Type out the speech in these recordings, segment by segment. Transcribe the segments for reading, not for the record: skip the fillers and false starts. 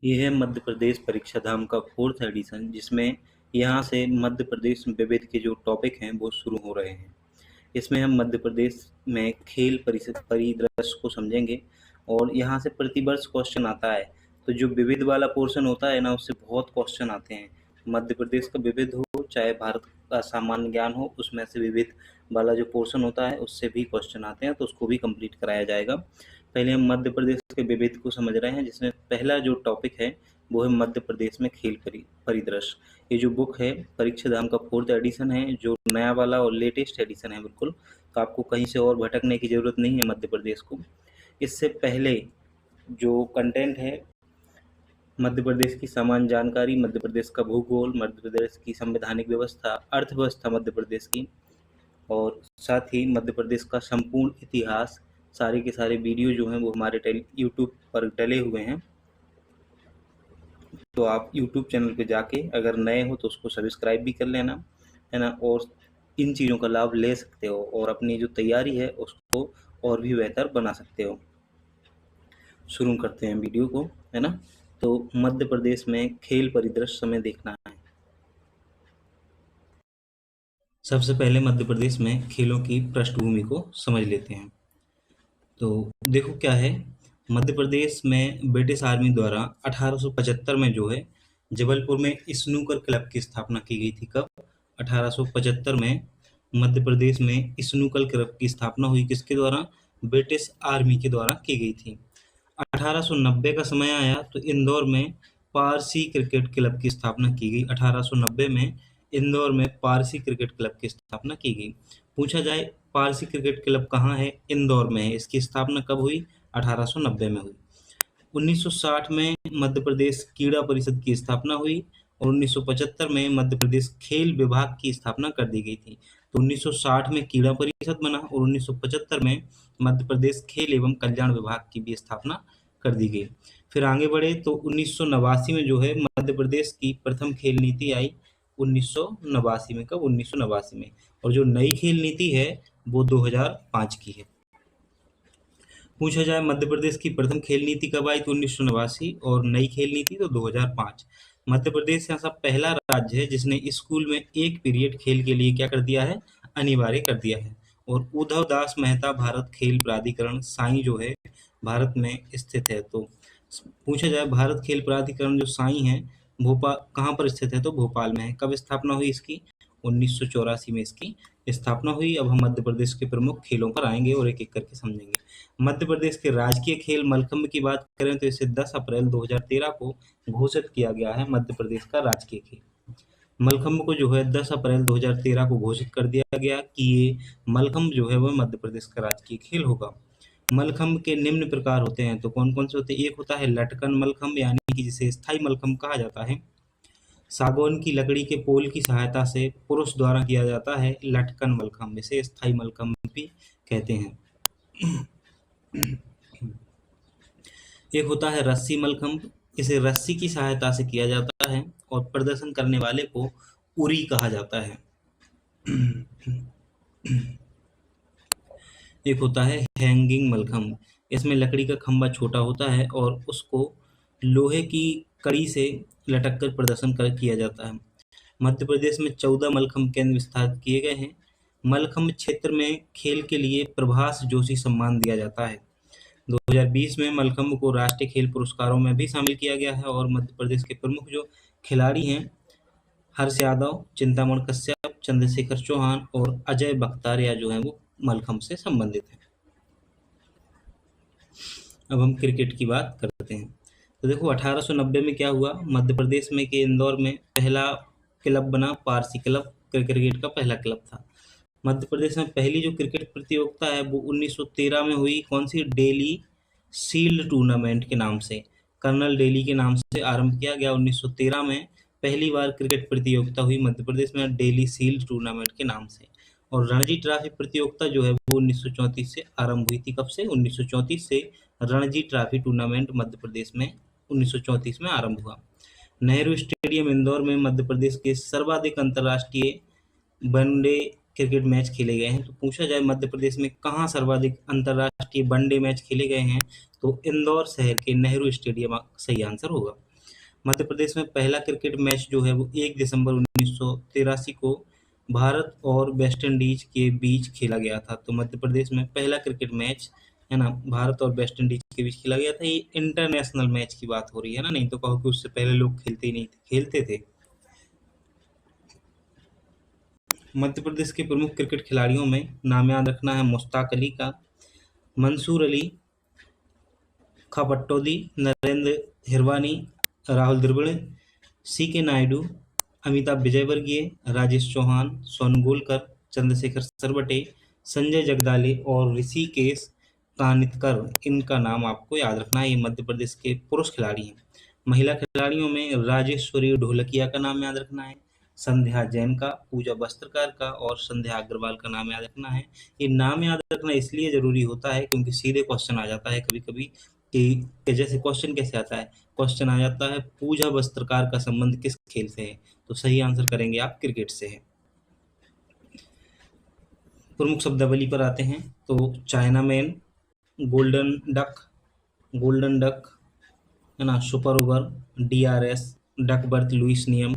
ये है मध्य प्रदेश परीक्षा धाम का 4th एडिशन, जिसमें यहाँ से मध्य प्रदेश विविध के जो टॉपिक हैं वो शुरू हो रहे हैं। इसमें हम मध्य प्रदेश में खेल परिदृश्य को समझेंगे और यहाँ से प्रतिवर्ष क्वेश्चन आता है। तो जो विविध वाला पोर्शन होता है ना, उससे बहुत क्वेश्चन आते हैं। मध्य प्रदेश का विविध हो चाहे भारत का सामान्य ज्ञान हो, उसमें से विविध वाला जो पोर्शन होता है उससे भी क्वेश्चन आते हैं, तो उसको भी कंप्लीट कराया जाएगा। पहले हम मध्य प्रदेश के विविध को समझ रहे हैं, जिसमें पहला जो टॉपिक है वो है मध्य प्रदेश में खेल परिदृश्य। ये जो बुक है परीक्षा धाम का 4th एडिशन है, जो नया वाला और लेटेस्ट एडिशन है बिल्कुल। तो आपको कहीं से और भटकने की ज़रूरत नहीं है मध्य प्रदेश को। इससे पहले जो कंटेंट है, मध्य प्रदेश की सामान्य जानकारी, मध्य प्रदेश का भूगोल, मध्य प्रदेश की संवैधानिक व्यवस्था, अर्थव्यवस्था मध्य प्रदेश की, और साथ ही मध्य प्रदेश का संपूर्ण इतिहास। सारे के सारे वीडियो जो हैं वो हमारे यूट्यूब पर डले हुए हैं। तो आप यूट्यूब चैनल पे जाके अगर नए हो तो उसको सब्सक्राइब भी कर लेना, है ना, और इन चीज़ों का लाभ ले सकते हो और अपनी जो तैयारी है उसको और भी बेहतर बना सकते हो। शुरू करते हैं वीडियो को, है ना। तो मध्य प्रदेश में खेल परिदृश्य हमें देखना है। सबसे पहले मध्य प्रदेश में खेलों की पृष्ठभूमि को समझ लेते हैं। तो देखो क्या है, मध्य प्रदेश में ब्रिटिश आर्मी द्वारा 1875 में जो है जबलपुर में स्नूकर क्लब की स्थापना की गई थी। कब? 1875 में मध्य प्रदेश में स्नूकर क्लब की स्थापना हुई। किसके द्वारा? ब्रिटिश आर्मी के द्वारा की गई थी। 1890 का समय आया तो इंदौर में पारसी क्रिकेट क्लब की स्थापना की गई। 1890 में इंदौर में पारसी क्रिकेट क्लब की स्थापना की गई। पूछा जाए पारसी क्रिकेट क्लब कहाँ है? इंदौर में है। इसकी स्थापना कब हुई? 1890 में हुई। 1960 में मध्य प्रदेश क्रीड़ा परिषद की स्थापना हुई और 1975 में मध्य प्रदेश खेल विभाग की स्थापना कर दी गई थी। तो 1960 में क्रीड़ा परिषद बना और 1975 में मध्य प्रदेश खेल एवं कल्याण विभाग की भी स्थापना कर दी गई। फिर आगे बढ़े तो 1989 में जो है मध्य प्रदेश की प्रथम खेल नीति आई। 1989 में। कब? 1989 में। और जो नई खेल नीति है वो 2005 की है। पूछा जाए मध्य प्रदेश की प्रथम खेल नीति कब आई? तो 1989, और नई खेल नीति तो 2005। मध्य प्रदेश ऐसा पहला राज्य है जिसने स्कूल में एक पीरियड खेल के लिए क्या कर दिया है? अनिवार्य कर दिया है। और उद्धव दास मेहता भारत खेल प्राधिकरण साई जो है भारत में स्थित है। तो पूछा जाए भारत खेल प्राधिकरण जो साई है भोपाल कहाँ पर स्थित है? तो भोपाल में है। कब स्थापना हुई इसकी? 1984 में इसकी स्थापना हुई। अब हम मध्य प्रदेश के प्रमुख खेलों पर आएंगे और एक एक करके समझेंगे। मध्य प्रदेश के राजकीय खेल मलखम्ब की बात करें तो इसे 10 अप्रैल 2013 को घोषित किया गया है मध्य प्रदेश का राजकीय खेल। मलखम्ब को जो है 10 अप्रैल 2013 को घोषित कर दिया गया कि ये मलखम्ब जो है वह मध्य प्रदेश का राजकीय खेल होगा। मलखम्ब के निम्न प्रकार होते हैं, तो कौन कौन से होते हैं? एक होता है लटकन मलखम्ब, यानी कि जिसे स्थायी मलखम्ब कहा जाता है। सागौन की लकड़ी के पोल की सहायता से पुरुष द्वारा किया जाता है लटकन मलखम्ब, इसे स्थायी मलखम्ब भी कहते हैं। एक होता है रस्सी मलखम्ब, इसे रस्सी की सहायता से किया जाता है और प्रदर्शन करने वाले को उरी कहा जाता है। एक होता है हैंगिंग मलखम्ब, इसमें लकड़ी का खंभा छोटा होता है और उसको लोहे की कड़ी से लटक कर प्रदर्शन किया जाता है। मध्य प्रदेश में 14 मलखम्ब केंद्र स्थापित किए गए हैं। मलखम्ब क्षेत्र में खेल के लिए प्रभास जोशी सम्मान दिया जाता है। 2020 में मलखम्ब को राष्ट्रीय खेल पुरस्कारों में भी शामिल किया गया है और मध्य प्रदेश के प्रमुख जो खिलाड़ी हैं हर्ष यादव, चिंतामण कश्यप, चंद्रशेखर चौहान और अजय बख्तारिया जो हैं वो मलखम्ब से संबंधित हैं। अब हम क्रिकेट की बात करते हैं। तो देखो 1890 में क्या हुआ, मध्य प्रदेश में के इंदौर में पहला क्लब बना, पारसी क्लब क्रिकेट का पहला क्लब था। मध्य प्रदेश में पहली जो क्रिकेट प्रतियोगिता है वो 1913 में हुई। कौन सी? डेली शील्ड टूर्नामेंट के नाम से, कर्नल डेली के नाम से आरंभ किया गया। 1913 में पहली बार क्रिकेट प्रतियोगिता हुई मध्य प्रदेश में डेली शील्ड टूर्नामेंट के नाम से। और रणजी ट्रॉफी प्रतियोगिता जो है वो 1934 से आरंभ हुई थी। कब से? 1934 से रणजी ट्रॉफी टूर्नामेंट मध्य प्रदेश में 1934 में आरंभ हुआ। नेहरू स्टेडियम इंदौर में मध्य प्रदेश के सर्वाधिक अंतर्राष्ट्रीय वनडे क्रिकेट मैच खेले गए हैं। तो पूछा जाए मध्य प्रदेश में कहाँ सर्वाधिक अंतर्राष्ट्रीय वनडे मैच खेले गए हैं, तो इंदौर शहर के नेहरू स्टेडियम सही आंसर होगा। मध्य प्रदेश में पहला क्रिकेट मैच जो है वो 1 दिसंबर 1983 को भारत और वेस्ट इंडीज के बीच खेला गया था। तो मध्य प्रदेश में पहला क्रिकेट मैच है ना भारत और वेस्ट इंडीज के बीच खेला गया था। ये इंटरनेशनल मैच की बात हो रही है ना, नहीं तो कहो कि उससे पहले लोग खेलते ही नहीं थे, खेलते थे। मध्य प्रदेश के प्रमुख क्रिकेट खिलाड़ियों में नाम याद रखना है मुश्ताक अली का, मंसूर अली, खापट्टोदी, नरेंद्र हिरवानी, राहुल द्रविड़, सी के नायडू, अमिताभ विजयवर्गीय, राजेश चौहान, सोनू गोलकर, चंद्रशेखर सरवटे, संजय जगदाले और ऋषिकेश कानितकर, इनका नाम आपको याद रखना है। ये मध्य प्रदेश के पुरुष खिलाड़ी हैं। महिला खिलाड़ियों में राजेश्वरी ढोलकिया का नाम याद रखना है, संध्या जैन का, पूजा वस्त्रकार का और संध्या अग्रवाल का नाम याद रखना है। ये नाम याद रखना इसलिए जरूरी होता है क्योंकि सीधे क्वेश्चन आ जाता है कभी कभी कि जैसे क्वेश्चन कैसे आता है, क्वेश्चन आ जाता है पूजा वस्त्रकार का संबंध किस खेल से है, तो सही आंसर करेंगे आप क्रिकेट से है। प्रमुख शब्दावली पर आते हैं तो chinaman, golden duck, golden duck है ना, super over, DRS, Duckworth Lewis नियम,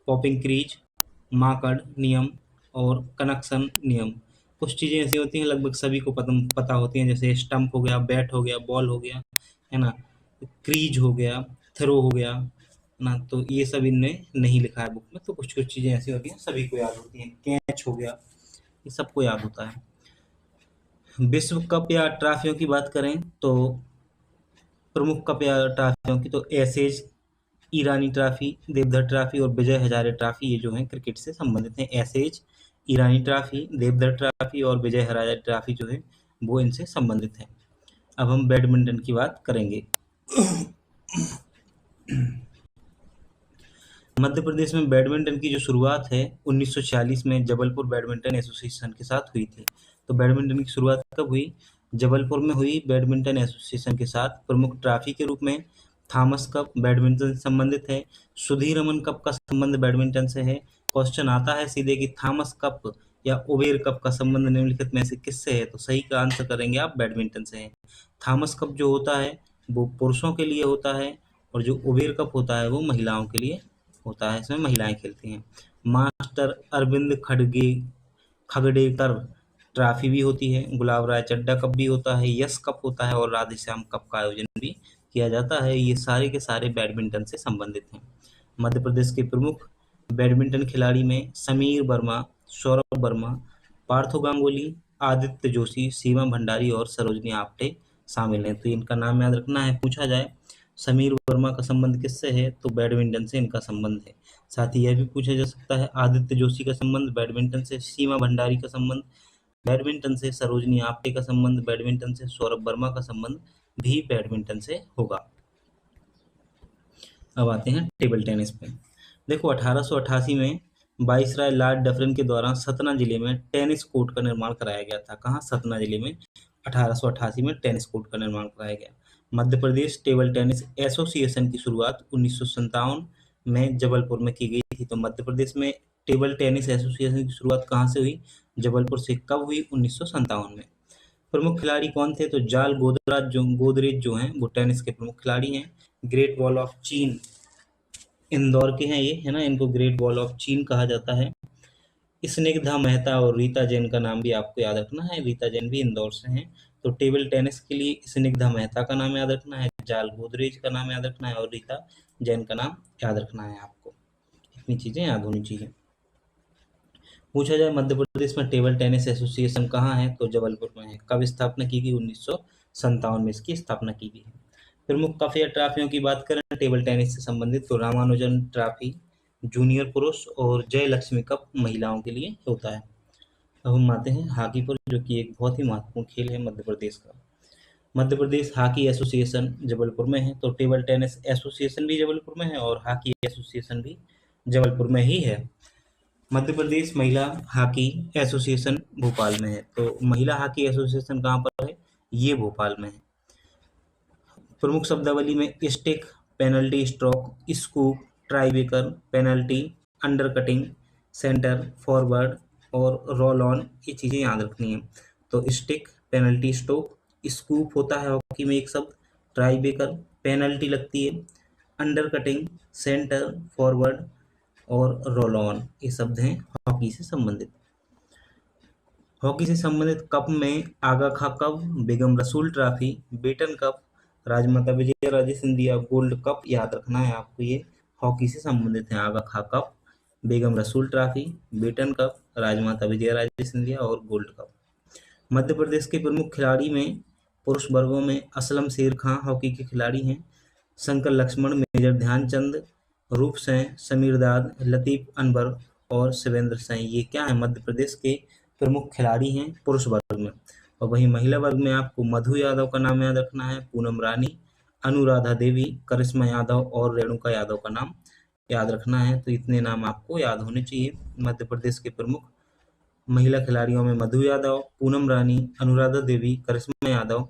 पॉपिंग क्रीज, मार्कड नियम और कनेक्शन नियम। कुछ चीज़ें ऐसी होती हैं लगभग सभी को पता होती हैं, जैसे स्टंप हो गया, बैट हो गया, बॉल हो गया, है ना, क्रीज हो गया, थ्रो हो गया, है ना, तो ये सब इनने नहीं लिखा है बुक में। तो कुछ कुछ चीज़ें ऐसी होती हैं सभी को याद होती हैं, कैच हो गया, ये सबको याद होता है। विश्व कप या ट्रॉफियों की बात करें तो प्रमुख कप या ट्रॉफियों की तो एसेज, ईरानी ट्रॉफी, देवधर ट्रॉफी और विजय हजारे ट्रॉफी, ये जो है क्रिकेट से संबंधित हैं। एसेज, ईरानी ट्रॉफी, देवधर ट्रॉफी और विजय हजारे ट्रॉफी जो है वो इनसे संबंधित है। अब हम बैडमिंटन की बात करेंगे। मध्य प्रदेश में बैडमिंटन की जो शुरुआत है 1946 में जबलपुर बैडमिंटन एसोसिएशन के साथ हुई थी। तो बैडमिंटन की शुरुआत कब हुई? जबलपुर में हुई बैडमिंटन एसोसिएशन के साथ। प्रमुख ट्रॉफी के रूप में थॉमस कप बैडमिंटन से संबंधित है, सुधीर रमन कप का संबंध बैडमिंटन से है। क्वेश्चन आता है सीधे कि थॉमस कप या ओवेर कप का संबंध निम्नलिखित में से किससे है, तो सही का आंसर करेंगे आप बैडमिंटन से है। थॉमस कप जो होता है वो पुरुषों के लिए होता है और जो ओवेर कप होता है वो महिलाओं के लिए होता है, इसमें महिलाएं खेलती हैं। मास्टर अरविंद खगड़ेकर ट्रॉफी भी होती है, गुलाब राय चड्ढा कप भी होता है, यश कप होता है और राधेश्याम कप का आयोजन भी किया जाता है। ये सारे के सारे बैडमिंटन से संबंधित हैं। मध्य प्रदेश के प्रमुख बैडमिंटन खिलाड़ी में समीर वर्मा, सौरभ वर्मा, पार्थो गांगुली, आदित्य जोशी, सीमा भंडारी और सरोजनी आप्टे शामिल हैं। तो इनका नाम याद रखना है, पूछा जाए समीर वर्मा का संबंध किससे है, तो बैडमिंटन से इनका संबंध है। साथ ही यह भी पूछा जा सकता है आदित्य जोशी का संबंध बैडमिंटन से, सीमा भंडारी का संबंध बैडमिंटन से, सरोजनी आप्टे का संबंध बैडमिंटन से, सौरभ वर्मा का संबंध भी बैडमिंटन से होगा। अब आते हैं टेबल टेनिस पे। देखो 1888 में वाइसराय लॉर्ड डफरिन के द्वारा सतना जिले में टेनिस कोर्ट का निर्माण कराया गया था। कहाँ? सतना जिले में 1888 में टेनिस कोर्ट का निर्माण कराया गया। Madhya Pradesh table tennis association की शुरुआत 1957 में जबलपुर में की गई थी। तो मध्य प्रदेश में टेबल टेनिस एसोसिएशन की शुरुआत कहाँ से हुई? जबलपुर से। कब हुई? 1957 में। प्रमुख खिलाड़ी कौन थे? तो जाल गोदरेज जो हैं वो टेनिस के प्रमुख खिलाड़ी हैं। ग्रेट वॉल ऑफ चीन इंदौर के हैं ये, है ना, इनको ग्रेट वॉल ऑफ चीन कहा जाता है। स्निग्धा मेहता और रीता जैन का नाम भी आपको याद रखना है, रीता जैन भी इंदौर से हैं। तो टेबल टेनिस के लिए स्निग्धा मेहता का नाम याद रखना है, जाल गोदरेज का नाम याद रखना है और रीता जैन का नाम याद रखना है आपको। इतनी चीज़ें याद होनी चाहिए। पूछा जाए मध्य प्रदेश में टेबल टेनिस एसोसिएशन कहाँ है, तो जबलपुर में है। कब स्थापना की गई? 1957 में इसकी स्थापना की गई है। प्रमुख कप या ट्रॉफियों की बात करें टेबल टेनिस से संबंधित तो रामानुजन ट्रॉफी जूनियर पुरुष और जय लक्ष्मी कप महिलाओं के लिए होता है। अब हम आते हैं हॉकी पर, जो कि एक बहुत ही महत्वपूर्ण खेल है मध्य प्रदेश का। मध्य प्रदेश हॉकी एसोसिएशन जबलपुर में है। तो टेबल टेनिस एसोसिएशन भी जबलपुर में है और हॉकी एसोसिएशन भी जबलपुर में ही है। मध्य प्रदेश महिला हॉकी एसोसिएशन भोपाल में है। तो महिला हॉकी एसोसिएशन कहाँ पर है? ये भोपाल में है। प्रमुख शब्दावली में stick, penalty stroke, scoop, tiebreaker, penalty, undercutting, centre, forward और रोल ऑन, ये चीज़ें याद रखनी है। तो स्टिक, पेनल्टी स्ट्रोक, स्कूप होता है हॉकी में एक शब्द, ट्राईबेकर पेनल्टी लगती है, अंडर कटिंग, सेंटर, फॉरवर्ड और रोल ऑन, ये शब्द हैं हॉकी से संबंधित। हॉकी से संबंधित कप में आगा खां कप, बेगम रसूल ट्रॉफी, बेटन कप, राजमाता विजय राजे सिंधिया गोल्ड कप याद रखना है आपको। ये हॉकी से संबंधित हैं आगा खां कप, बेगम रसूल ट्रॉफी, बेटन कप, राजमाता विजय राजे सिंधिया और गोल्ड कप। मध्य प्रदेश के प्रमुख खिलाड़ी में पुरुष वर्गों में असलम शेर खां हॉकी के खिलाड़ी हैं, शंकर लक्ष्मण, मेजर ध्यानचंद, रूप सिंह, समीर दाद, लतीफ अनवर और शिवेंद्र सिंह, ये क्या है मध्य प्रदेश के प्रमुख खिलाड़ी हैं पुरुष वर्ग में। और वहीं महिला वर्ग में आपको मधु यादव का नाम याद रखना है, पूनम रानी, अनुराधा देवी, करिश्मा यादव और रेणुका यादव का नाम याद रखना है। तो इतने नाम आपको याद होने चाहिए। मध्य प्रदेश के प्रमुख महिला खिलाड़ियों में मधु यादव, पूनम रानी, अनुराधा देवी, करिश्मा यादव,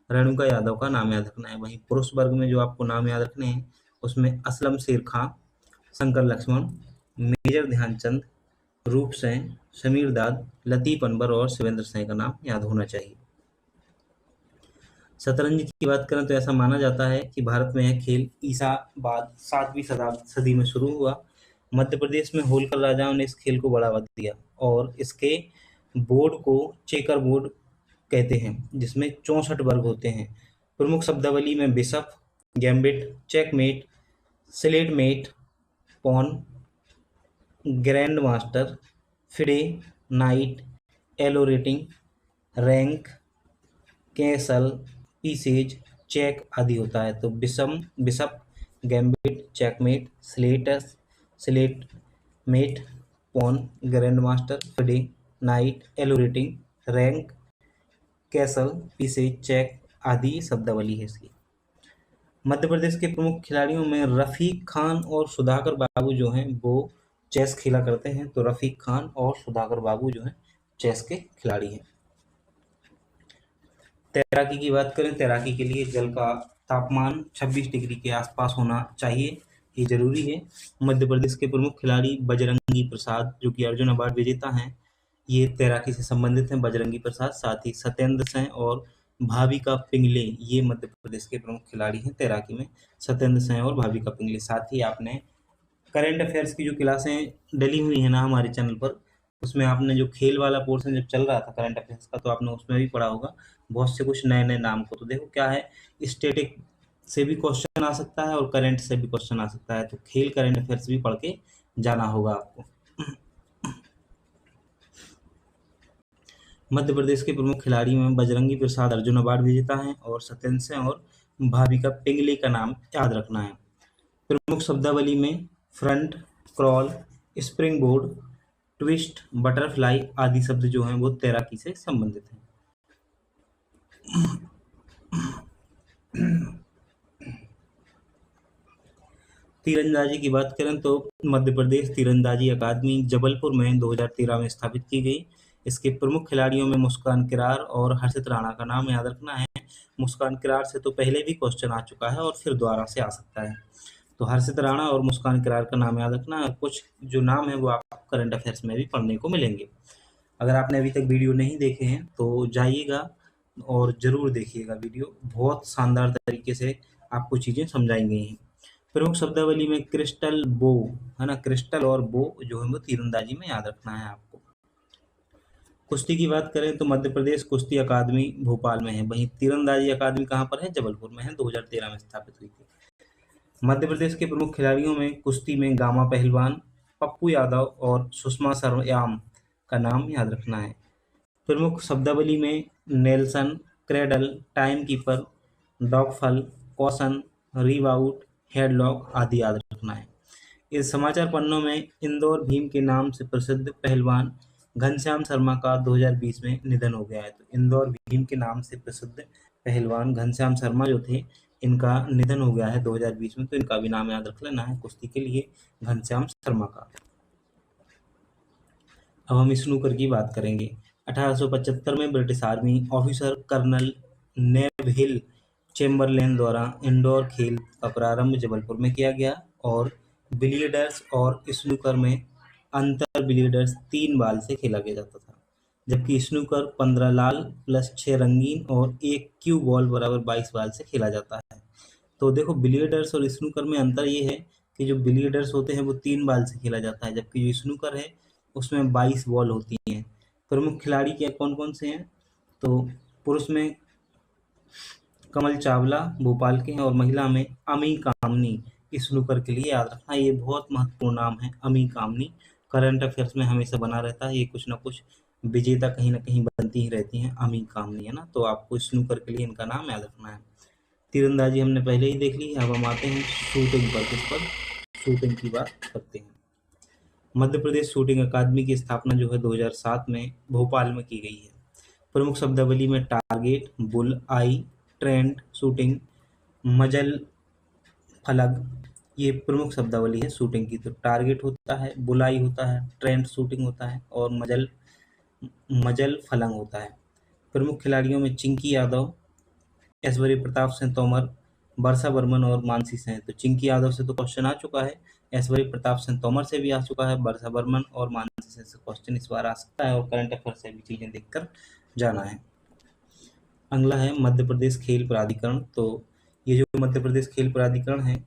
रेणुका यादव का नाम याद रखना है। वहीं पुरुष वर्ग में जो आपको नाम याद रखने हैं उसमें असलम शेर खां, शंकर लक्ष्मण, मेजर ध्यानचंद, रूप सिंह, समीर दाद, लतीफ अनवर और शिवेंद्र सिंह का नाम याद होना चाहिए। शतरंज की बात करें तो ऐसा माना जाता है कि भारत में यह खेल ईसा बाद 7वीं सदी में शुरू हुआ। मध्य प्रदेश में होलकर राजाओं ने इस खेल को बढ़ावा दिया और इसके बोर्ड को चेकर बोर्ड कहते हैं, जिसमें 64 वर्ग होते हैं। प्रमुख शब्दावली में bishop, gambit, checkmate, stalemate, pawn, grand master, FIDE, knight, Elo rating, rank, castle, pieces, check आदि होता है। तो bishop, gambit, checkmate, stalemate, pawn, grand master, FIDE, knight, Elo rating, rank, castle, pieces, check आदि शब्दावली है इसकी। मध्य प्रदेश के प्रमुख खिलाड़ियों में रफीक खान और सुधाकर बाबू जो हैं वो चेस खेला करते हैं। तो रफीक खान और सुधाकर बाबू जो हैं चेस के खिलाड़ी हैं। तैराकी की बात करें, तैराकी के लिए जल का तापमान 26 डिग्री के आसपास होना चाहिए, ये जरूरी है। मध्य प्रदेश के प्रमुख खिलाड़ी बजरंगी प्रसाद जो कि अर्जुन अवार्ड विजेता हैं, ये तैराकी से संबंधित हैं। बजरंगी प्रसाद, साथ ही सत्येंद्र सिंह और भाविका पिंगले, ये मध्य प्रदेश के प्रमुख खिलाड़ी हैं तैराकी में, सत्येंद्र सिंह और भाविका पिंगले। साथ ही आपने करंट अफेयर्स की जो क्लासें डली हुई है ना हमारे चैनल पर, उसमें आपने जो खेल वाला पोर्शन जब चल रहा था करंट अफेयर्स का, तो आपने उसमें भी पढ़ा होगा बहुत से कुछ नए नए नाम को। तो देखो क्या है, स्टैटिक से भी क्वेश्चन आ सकता है और करंट से भी क्वेश्चन आ सकता है, तो खेल करंट अफेयर्स भी पढ़ के जाना होगा आपको। मध्य प्रदेश के प्रमुख खिलाड़ी में बजरंगी प्रसाद अर्जुन अवार्ड विजेता हैं और सत्येंद्र सिंह और भाविका पिंगले का नाम याद रखना है। प्रमुख शब्दावली में front, crawl, spring board, twist, butterfly आदि शब्द जो हैं वो तैराकी से संबंधित हैं। तीरंदाजी की बात करें तो मध्य प्रदेश तीरंदाजी अकादमी जबलपुर में 2013 में स्थापित की गई। इसके प्रमुख खिलाड़ियों में मुस्कान किरार और हर्षित राणा का नाम याद रखना है। मुस्कान किरार से तो पहले भी क्वेश्चन आ चुका है और फिर दोबारा से आ सकता है। तो हर्षित राणा और मुस्कान किरार का नाम याद रखना है। कुछ जो नाम है वो आपको करंट अफेयर्स में भी पढ़ने को मिलेंगे। अगर आपने अभी तक वीडियो नहीं देखे हैं तो जाइएगा और ज़रूर देखिएगा वीडियो, बहुत शानदार तरीके से आपको चीज़ें समझाई गई हैं। प्रमुख शब्दावली में क्रिस्टल बो है ना, क्रिस्टल और बो जो है वो तीरंदाजी में याद रखना है आपको। कुश्ती की बात करें तो मध्य प्रदेश कुश्ती अकादमी भोपाल में है, वहीं तीरंदाजी अकादमी कहाँ पर है, जबलपुर में है, 2013 में स्थापित हुई थी। मध्य प्रदेश के प्रमुख खिलाड़ियों में कुश्ती में गामा पहलवान, पप्पू यादव और सुषमा सरयाम का नाम याद रखना है। प्रमुख शब्दावली में nelson, cradle, time keeper, dog fall, caution, rebout, headlock आदि याद रखना है। इस समाचार पन्नों में इंदौर भीम के नाम से प्रसिद्ध पहलवान घनश्याम शर्मा का 2020 में निधन हो गया है। तो इंदौर भीम के नाम से प्रसिद्ध पहलवान घनश्याम शर्मा जो थे, इनका निधन हो गया है 2020 में, तो इनका भी नाम याद रख लेना है कुश्ती के लिए, घनश्याम शर्मा का। अब हम स्नूकर की बात करेंगे। 1875 में British army officer colonel Neville Chamberlain द्वारा इंडोर खेल का प्रारंभ जबलपुर में किया गया और बिलियर्ड्स और स्नूकर में अंतर बिलियर्ड्स 3 बाल से खेला गया जाता था, जबकि स्नूकर 15 लाल प्लस 6 रंगीन और 1 क्यू बॉल बराबर 22 बाल से खेला जाता है। तो देखो बिलियर्ड्स और स्नूकर में अंतर ये है कि जो बिलियर्ड्स होते हैं वो 3 बाल से खेला जाता है, जबकि जो स्नूकर है उसमें 22 बॉल होती हैं। प्रमुख खिलाड़ी क्या कौन-कौन से हैं? तो पुरुष में कमल चावला भोपाल के हैं और महिला में अमी कामनी स्नूकर के लिए याद रखना, ये बहुत महत्वपूर्ण नाम है अमी कामनी। करंट अफेयर्स में हमेशा बना रहता है, ये कुछ ना कुछ विजेता कहीं ना कहीं बनती ही रहती हैं अमी कामनी, है ना। तो आपको स्नूकर के लिए इनका नाम याद रखना है। तीरंदाजी हमने पहले ही देख ली, अब हम आते हैं शूटिंग पर। किस पर? शूटिंग की बात करते हैं। मध्य प्रदेश शूटिंग अकादमी की स्थापना जो है 2007 में भोपाल में की गई है। प्रमुख शब्दावली में टारगेट, बुल आई, ट्रेंड शूटिंग, मजल फलक, ये प्रमुख शब्दावली है शूटिंग की। तो टारगेट होता है, बुलाई होता है, ट्रेंड शूटिंग होता है और मजल मजल फलंग होता है। प्रमुख खिलाड़ियों में चिंकी यादव, ऐश्वर्य प्रताप सिंह तोमर, वर्षा बर्मन और मानसी सेन। तो चिंकी यादव से तो क्वेश्चन आ चुका है, ऐश्वर्य प्रताप सिंह तोमर से भी आ चुका है, वर्षा बर्मन और मानसी सेन से क्वेश्चन इस बार आ सकता है और करंट अफेयर से भी चीजें देखकर जाना है। अगला है मध्य प्रदेश खेल प्राधिकरण। तो ये जो मध्य प्रदेश खेल प्राधिकरण है,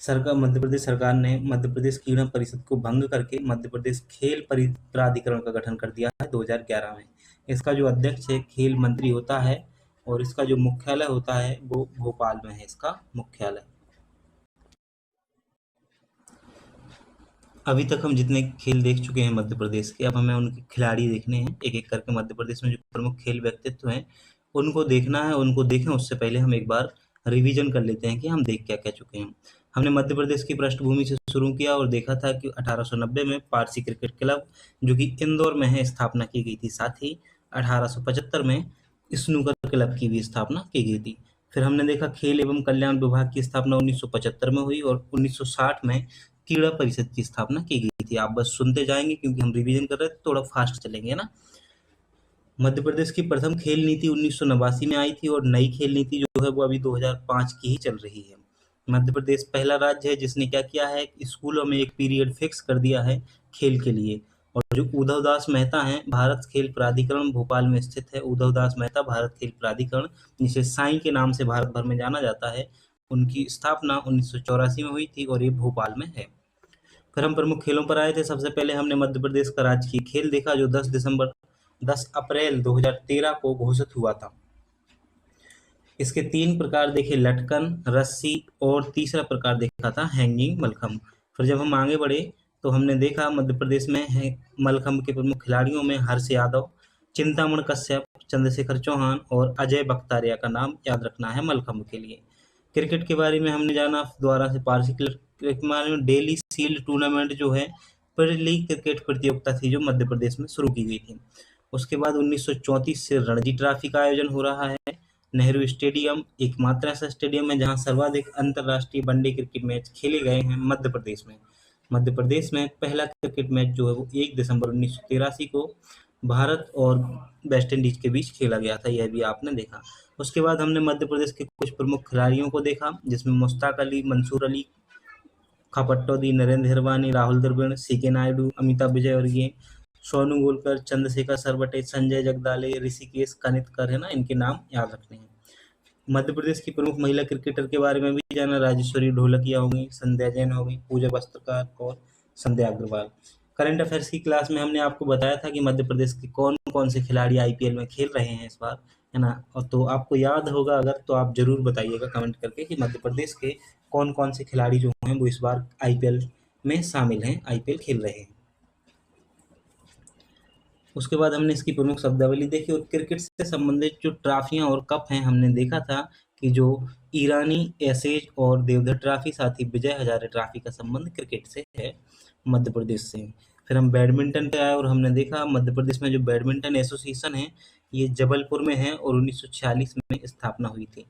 मध्य प्रदेश सरकार ने मध्य प्रदेश क्रीड़ा परिषद को भंग करके मध्य प्रदेश खेल प्राधिकरण का गठन कर दिया है 2011 में। इसका जो अध्यक्ष है खेल मंत्री होता है और इसका जो मुख्यालय होता है वो भोपाल में है, इसका मुख्यालय। अभी तक हम जितने खेल देख चुके हैं मध्य प्रदेश के, अब हमें उनके खिलाड़ी देखने हैं एक एक करके। मध्य प्रदेश में जो प्रमुख खेल व्यक्तित्व हैं उनको देखना है, उनको देखें उससे पहले हम एक बार रिवीजन कर लेते हैं कि हम देख क्या क्या चुके हैं। हमने मध्य प्रदेश की पृष्ठभूमि से शुरू किया और देखा था कि 1890 में पारसी क्रिकेट क्लब जो कि इंदौर में है स्थापना की गई थी। साथ ही 1875 में स्नूकर क्लब की भी स्थापना की गई थी। फिर हमने देखा खेल एवं कल्याण विभाग की स्थापना 1975 में हुई और 1960 में क्रीड़ा परिषद की स्थापना की गई थी। आप बस सुनते जाएंगे क्योंकि हम रिवीजन कर रहे थे, थोड़ा फास्ट चलेंगे ना। मध्य प्रदेश की प्रथम खेल नीति 1989 में आई थी और नई खेल नीति जो है वो अभी 2005 की ही चल रही है। मध्य प्रदेश पहला राज्य है जिसने क्या किया है, स्कूलों में एक पीरियड फिक्स कर दिया है खेल के लिए। और जो उद्धव दास मेहता हैं, भारत खेल प्राधिकरण भोपाल में स्थित है। उद्धव दास मेहता भारत खेल प्राधिकरण, जिसे साई के नाम से भारत भर में जाना जाता है, उनकी स्थापना 1984 में हुई थी और ये भोपाल में है। फिर हम प्रमुख खेलों पर आए थे। सबसे पहले हमने मध्य प्रदेश का राजकीय खेल देखा जो 10 अप्रैल 2013 को घोषित हुआ था। इसके 3 प्रकार देखे, लटकन, रस्सी और तीसरा प्रकार देखा था हैंगिंग मलखम्ब। फिर जब हम आगे बढ़े तो हमने देखा मध्य प्रदेश में है मलखम्ब के प्रमुख खिलाड़ियों में हर्ष यादव, चिंतामण कश्यप, चंद्रशेखर चौहान और अजय बख्तारिया का नाम याद रखना है मलखम्ब के लिए। क्रिकेट के बारे में हमने जाना द्वारा से पारसी क्रिकेट के बारे में। डेली शील्ड टूर्नामेंट जो है पर लीग क्रिकेट प्रतियोगिता थी जो मध्य प्रदेश में शुरू की गई थी। उसके बाद 1934 से रणजी ट्रॉफी का आयोजन हो रहा है। नेहरू स्टेडियम एकमात्र ऐसा स्टेडियम है जहां सर्वाधिक अंतर्राष्ट्रीय वनडे क्रिकेट मैच खेले गए हैं मध्य प्रदेश में। मध्य प्रदेश में पहला क्रिकेट मैच जो है वो 1 दिसंबर 1983 को भारत और वेस्ट इंडीज के बीच खेला गया था, यह भी आपने देखा। उसके बाद हमने मध्य प्रदेश के कुछ प्रमुख खिलाड़ियों को देखा जिसमें मुश्ताक अली, मंसूर अली खापट्टौदी, नरेंद्र हिरवानी, राहुल द्रविड़, सीके नायडू, अमिताभ विजयवर्गीय, सोनू गोलकर, चंद्रशेखर सरवटे, संजय जगदाले, ऋषिकेश कानितकर, है ना, इनके नाम याद रखने हैं। मध्य प्रदेश की प्रमुख महिला क्रिकेटर के बारे में भी जाना। राजेश्वरी ढोलकिया हो गई, संध्या जैन हो गई, पूजा वस्त्रकार और संध्या अग्रवाल। करंट अफेयर्स की क्लास में हमने आपको बताया था कि मध्य प्रदेश के कौन कौन से खिलाड़ी आईपीएल में खेल रहे हैं इस बार, है ना। और तो आपको याद होगा अगर, तो आप जरूर बताइएगा कमेंट करके कि मध्य प्रदेश के कौन कौन से खिलाड़ी जो हैं वो इस बार आईपीएल में शामिल हैं, आईपीएल खेल रहे हैं। उसके बाद हमने इसकी प्रमुख शब्दावली देखी और क्रिकेट से संबंधित जो ट्रॉफियां और कप हैं हमने देखा था कि जो ईरानी एसेज और देवधर ट्रॉफी, साथ ही विजय हजारे ट्रॉफी का संबंध क्रिकेट से है मध्य प्रदेश से। फिर हम बैडमिंटन पे आए और हमने देखा मध्य प्रदेश में जो बैडमिंटन एसोसिएशन है ये जबलपुर में है और 1946 में स्थापना हुई थी।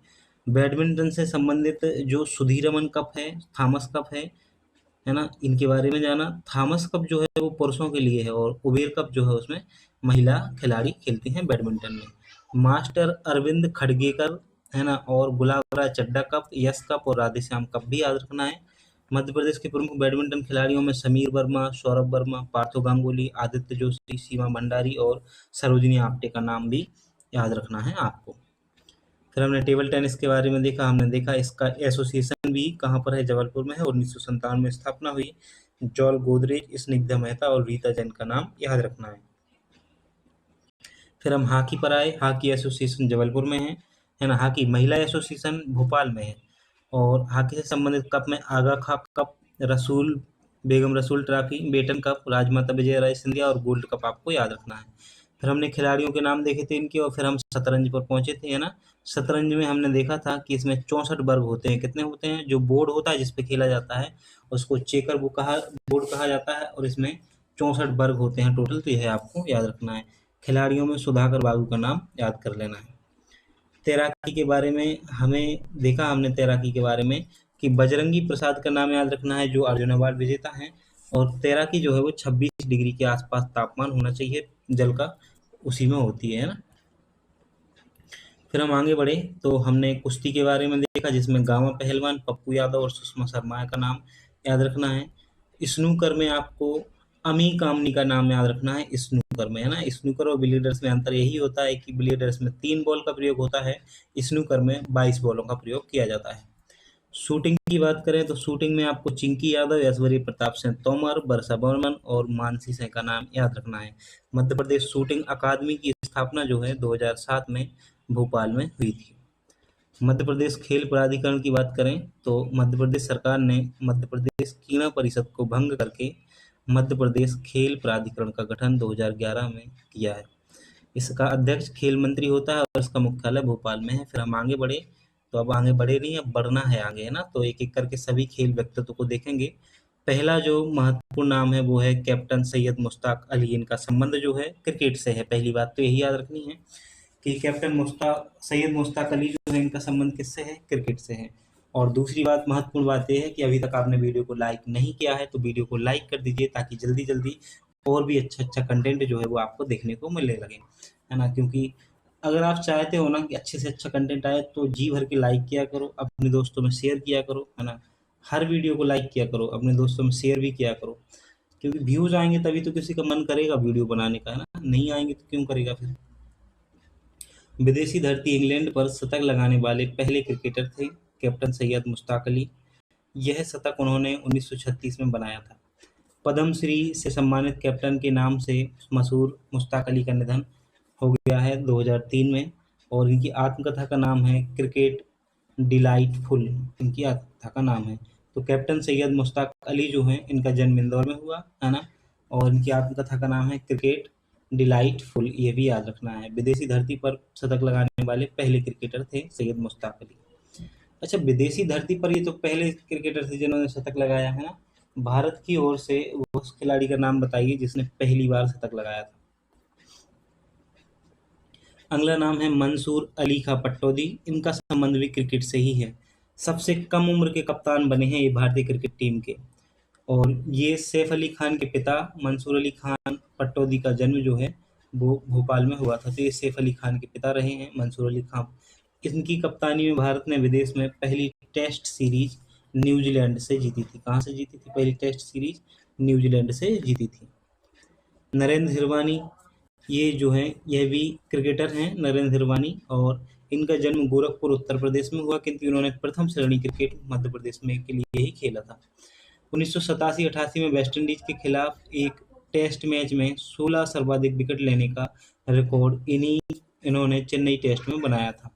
बैडमिंटन से संबंधित जो सुधीरमन कप है, थॉमस कप है ना, इनके बारे में जाना। थॉमस कप जो है वो पुरुषों के लिए है और कुबेर कप जो है उसमें महिला खिलाड़ी खेलती हैं बैडमिंटन में। मास्टर अरविंद खडगेकर, है ना, और गुलाब राय चड्डा कप, यश कप और राधेश्याम कप भी याद रखना है। मध्य प्रदेश के प्रमुख बैडमिंटन खिलाड़ियों में समीर वर्मा, सौरभ वर्मा, पार्थो गांगुली, आदित्य जोशी, सीमा भंडारी और सरोजिनी आप्टे का नाम भी याद रखना है आपको। फिर हमने टेबल टेनिस के बारे में देखा, हमने देखा इसका एसोसिएशन भी कहाँ पर है, जबलपुर में है, 1957 में स्थापना हुई। जॉल गोदरेज, स्निग्धा मेहता और रीता जैन का नाम याद रखना है। फिर हम हॉकी पर आए, हॉकी एसोसिएशन जबलपुर में है ना। हॉकी महिला एसोसिएशन भोपाल में है। और हॉकी से संबंधित कप में आगा खां कप, रसूल बेगम रसूल ट्रॉफी, बेटन कप, राजमाता विजय राय सिंधिया और गोल्ड कप आपको याद रखना है। फिर हमने खिलाड़ियों के नाम देखे थे इनके, और फिर हम शतरंज पर पहुंचे थे, है ना। शतरंज में हमने देखा था कि इसमें 64 वर्ग होते हैं। कितने होते हैं? जो बोर्ड होता है जिस पे खेला जाता है उसको चेकर बोर्ड कहा जाता है, और इसमें 64 वर्ग होते हैं टोटल। तो यह आपको याद रखना है। खिलाड़ियों में सुधाकर बाबू का नाम याद कर लेना है। तैराकी के बारे में हमने तैराकी के बारे में कि बजरंगी प्रसाद का नाम याद रखना है, जो अर्जुन अवार्ड विजेता हैं। और तैराकी जो है वो 26 डिग्री के आसपास तापमान होना चाहिए जल का, उसी में होती है ना। फिर हम आगे बढ़े तो हमने कुश्ती के बारे में देखा, जिसमें गामा पहलवान, पप्पू यादव और सुषमा शर्मा का नाम याद रखना है। स्नूकर में आपको अमी कामनी का नाम याद रखना है। स्नूकर में, है ना। स्नूकर और बिलियर्ड्स में अंतर यही होता है कि बिलियर्ड्स में 3 बॉल का प्रयोग होता है, स्नूकर में 22 बॉलों का प्रयोग किया जाता है। शूटिंग की बात करें तो शूटिंग में आपको चिंकी यादव, ऐश्वर्य प्रताप सिंह तोमर, वर्षा बर्मन और मानसी सिंह का नाम याद रखना है। मध्य प्रदेश शूटिंग अकादमी की स्थापना जो है 2007 में भोपाल में हुई थी। मध्य प्रदेश खेल प्राधिकरण की बात करें तो मध्य प्रदेश सरकार ने मध्य प्रदेश कीड़ा परिषद को भंग करके मध्य प्रदेश खेल प्राधिकरण का गठन 2011 में किया है। इसका अध्यक्ष खेल मंत्री होता है और इसका मुख्यालय भोपाल में है। फिर हम आगे बढ़े तो अब आगे बढ़े नहीं, अब बढ़ना है आगे, है ना। तो एक एक करके सभी खेल व्यक्तित्व को देखेंगे। पहला जो महत्वपूर्ण नाम है वो है कैप्टन सैयद मुश्ताक अली। इनका संबंध जो है क्रिकेट से है। पहली बात तो यही याद रखनी है कि सैयद मुश्ताक अली जो है, इनका संबंध किससे है? क्रिकेट से है। और दूसरी बात, महत्वपूर्ण बात यह है कि अभी तक आपने वीडियो को लाइक नहीं किया है तो वीडियो को लाइक कर दीजिए, ताकि जल्दी जल्दी और भी अच्छा अच्छा कंटेंट जो है वो आपको देखने को मिलने लगे, है ना। क्योंकि अगर आप चाहते हो ना कि अच्छे से अच्छा कंटेंट आए तो जी भर के लाइक किया करो, अपने दोस्तों में शेयर किया करो, है ना। हर वीडियो को लाइक किया करो, अपने दोस्तों में शेयर भी किया करो, क्योंकि व्यूज आएंगे तभी तो किसी का मन करेगा वीडियो बनाने का, है ना। नहीं आएंगे तो क्यों करेगा फिर। विदेशी धरती इंग्लैंड पर शतक लगाने वाले पहले क्रिकेटर थे कैप्टन सैयद मुश्ताक अली। यह शतक उन्होंने 1936 में बनाया था। पद्मश्री से सम्मानित कैप्टन के नाम से मशहूर मुश्ताक अली का निधन हो गया है 2003 में। और इनकी आत्मकथा का नाम है क्रिकेट डिलाइटफुल। इनकी आत्मकथा का नाम है। तो कैप्टन सैयद मुश्ताक अली जो हैं, इनका जन्म इंदौर में हुआ, है ना। और इनकी आत्मकथा का नाम है क्रिकेट डिलाइटफुल, ये भी याद रखना है। विदेशी धरती पर शतक लगाने वाले पहले क्रिकेटर थे सैयद मुश्ताक अली। अच्छा, विदेशी धरती पर ये तो पहले क्रिकेटर थे जिन्होंने शतक लगाया, है ना। भारत की ओर से उस खिलाड़ी का नाम बताइए जिसने पहली बार शतक लगाया था। अगला नाम है मंसूर अली खां पटौदी। इनका संबंध भी क्रिकेट से ही है। सबसे कम उम्र के कप्तान बने हैं ये भारतीय क्रिकेट टीम के। और ये सैफ अली खान के पिता मंसूर अली खान पटौदी का जन्म जो है वो भोपाल में हुआ था। तो ये सैफ अली खान के पिता रहे हैं मंसूर अली खान। इनकी कप्तानी में भारत ने विदेश में पहली टेस्ट सीरीज न्यूजीलैंड से जीती थी। कहाँ से जीती थी पहली टेस्ट सीरीज? न्यूजीलैंड से जीती थी। नरेंद्र हिरवानी, ये जो हैं यह भी क्रिकेटर हैं, नरेंद्र हिरवानी। और इनका जन्म गोरखपुर उत्तर प्रदेश में हुआ, किंतु इन्होंने प्रथम श्रेणी क्रिकेट मध्य प्रदेश में के लिए ही खेला था। 1987-88 में वेस्ट इंडीज के खिलाफ एक टेस्ट मैच में 16 सर्वाधिक विकेट लेने का रिकॉर्ड इन्होंने चेन्नई टेस्ट में बनाया था।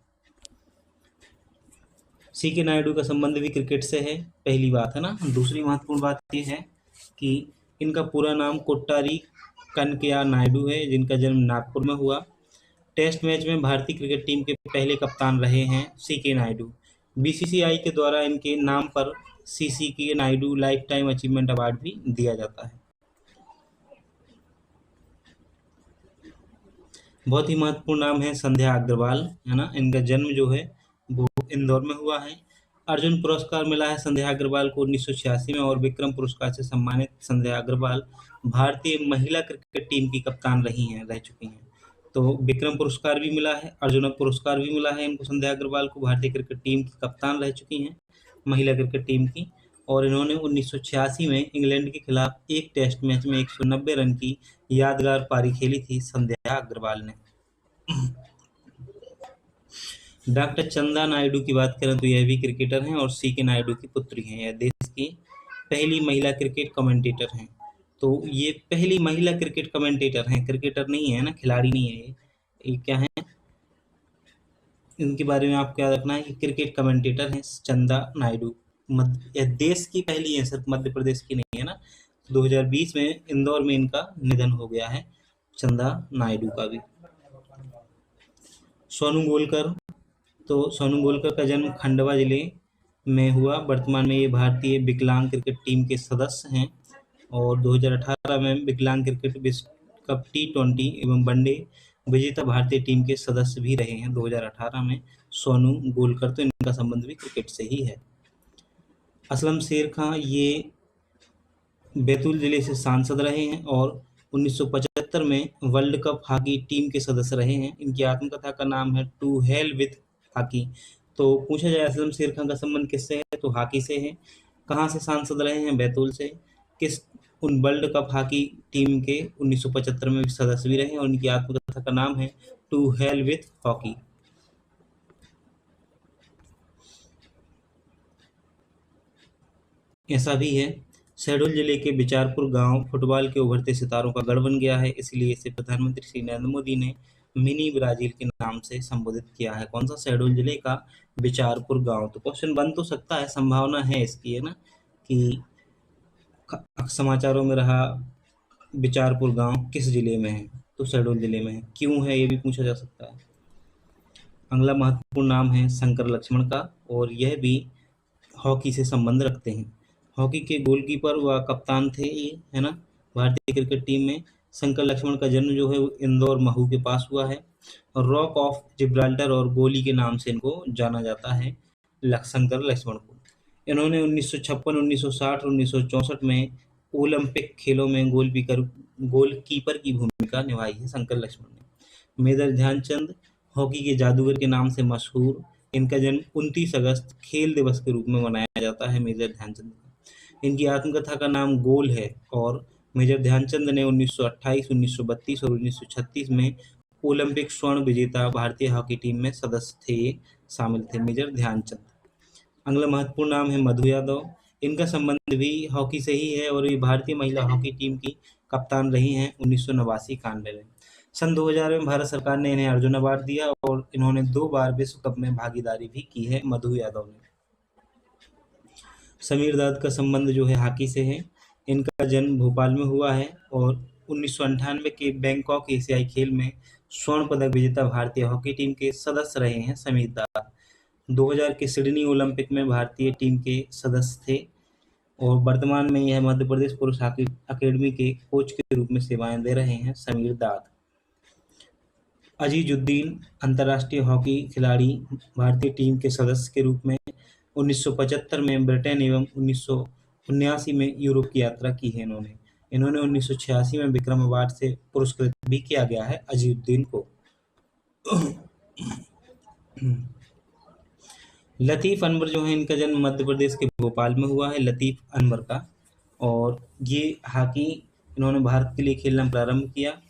सी के नायडू का संबंध भी क्रिकेट से है, पहली बात, है ना। दूसरी महत्वपूर्ण बात यह है कि इनका पूरा नाम कोट्टारी कनकया नायडू है, जिनका जन्म नागपुर में हुआ। टेस्ट मैच में भारतीय क्रिकेट टीम के पहले कप्तान रहे हैं सी के नायडू। बीसीसीआई के द्वारा इनके नाम पर सी के Naidu life time achievement award भी दिया जाता है। बहुत ही महत्वपूर्ण नाम है संध्या अग्रवाल, है ना। इनका जन्म जो है वो इंदौर में हुआ है। अर्जुन पुरस्कार मिला है संध्या अग्रवाल को 1986 में। और विक्रम पुरस्कार से सम्मानित संध्या अग्रवाल भारतीय महिला क्रिकेट टीम की कप्तान रह चुकी हैं। तो विक्रम पुरस्कार भी मिला है, अर्जुन पुरस्कार भी मिला है इनको, संध्या अग्रवाल को। भारतीय क्रिकेट टीम की कप्तान रह चुकी हैं, महिला क्रिकेट टीम की। और इन्होंने 1986 में इंग्लैंड के खिलाफ एक टेस्ट मैच में 190 रन की यादगार पारी खेली थी संध्या अग्रवाल ने। डॉक्टर चंदा नायडू की बात करें तो यह भी क्रिकेटर हैं और सी के नायडू की पुत्री हैं। यह देश की पहली महिला क्रिकेट कमेंटेटर हैं। तो ये पहली महिला क्रिकेट कमेंटेटर हैं, क्रिकेटर नहीं है ना, खिलाड़ी नहीं है ये क्या है? इनके बारे में आपको याद रखना है कि क्रिकेट कमेंटेटर हैं चंदा नायडू। यह देश की पहली है, सिर्फ मध्य प्रदेश की नहीं है ना। 2020 में इंदौर में इनका निधन हो गया है, चंदा नायडू का भी। सोनू गोलकर, तो सोनू गोलकर का जन्म खंडवा जिले में हुआ। वर्तमान में ये भारतीय विकलांग क्रिकेट टीम के सदस्य हैं और 2018 में विकलांग क्रिकेट विश्व कप T20 एवं वनडे विजेता भारतीय टीम के सदस्य भी रहे हैं 2018 में सोनू गोलकर। तो इनका संबंध भी क्रिकेट से ही है। असलम शेर खां ये बैतूल जिले से सांसद रहे हैं और 1975 में वर्ल्ड कप हॉकी टीम के सदस्य रहे हैं। इनकी आत्मकथा का नाम है टू हेल विथ हॉकी। तो पूछा जाए असलम शेर खां का संबंध किससे है, तो हॉकी से है। कहाँ से सांसद रहे हैं, बैतूल से। किस उन वर्ल्ड कप हॉकी टीम के 1975 में सदस्य भी रहे हैं और उनकी आत्मकथा का नाम है टू हेल विथ हॉकी। ऐसा भी है, शहडोल जिले के बिचारपुर गांव फुटबॉल के उभरते सितारों का गढ़ बन गया है, इसलिए इसे प्रधानमंत्री श्री नरेंद्र मोदी ने मिनी ब्राजील के नाम से संबोधित किया है। कौन सा? शहडोल जिले का बिचारपुर गांव। तो क्वेश्चन बन तो सकता है, संभावना है इसकी, है ना, कि समाचारों में रहा बिचारपुर गांव किस जिले में है, तो शहडोल जिले में है। क्यों है ये भी पूछा जा सकता है। अगला महत्वपूर्ण नाम है शंकर लक्ष्मण का और यह भी हॉकी से संबंध रखते हैं। हॉकी के गोलकीपर व कप्तान थे ये, है ना, भारतीय क्रिकेट टीम में। शंकर लक्ष्मण का जन्म जो है वो इंदौर महू के पास हुआ है और रॉक ऑफ जिब्राल्टर और गोली के नाम से इनको जाना जाता है, शंकर लक्ष्मण को। इन्होंने 1956, 1960 और 1964 में ओलंपिक खेलों में गोलकीपर की भूमिका निभाई है शंकर लक्ष्मण ने। मेजर ध्यानचंद हॉकी के जादूगर के नाम से मशहूर। इनका जन्म 29 अगस्त खेल दिवस के रूप में मनाया जाता है मेजर ध्यानचंद का। इनकी आत्मकथा का नाम गोल है और मेजर ध्यानचंद ने 1928, 1932 और 1936 में ओलंपिक स्वर्ण विजेता भारतीय हॉकी टीम में सदस्य थे, शामिल थे मेजर ध्यानचंद। अगला महत्वपूर्ण नाम है मधु यादव। इनका संबंध भी हॉकी से ही है और ये भारतीय महिला हॉकी टीम की कप्तान रही हैं 1989-91 में। सन 2000 में भारत सरकार ने इन्हें अर्जुन अवार्ड दिया और इन्होंने 2 बार विश्व कप में भागीदारी भी की है मधु यादव ने। समीर दाद का संबंध जो है हॉकी से है। इनका जन्म भोपाल में हुआ है और 1998 के बैंकॉक एशियाई खेल में स्वर्ण पदक विजेता भारतीय हॉकी टीम के सदस्य रहे हैं समीर दाद। 2000 के सिडनी ओलंपिक में भारतीय टीम के सदस्य थे और वर्तमान में यह मध्य प्रदेश पुरुष हॉकी अकेडमी के कोच के रूप में सेवाएं दे रहे हैं समीर दाद। अजीजुद्दीन अंतर्राष्ट्रीय हॉकी खिलाड़ी भारतीय टीम के सदस्य के रूप में 1975 में ब्रिटेन एवं 1979 में यूरोप की यात्रा की है इन्होंने। 1986 में विक्रम अवार्ड से पुरस्कृत भी किया गया है अजीजुद्दीन को। लतीफ़ अनवर जो है इनका जन्म मध्य प्रदेश के भोपाल में हुआ है, लतीफ़ अनवर का, और ये हॉकी इन्होंने भारत के लिए खेलना प्रारंभ किया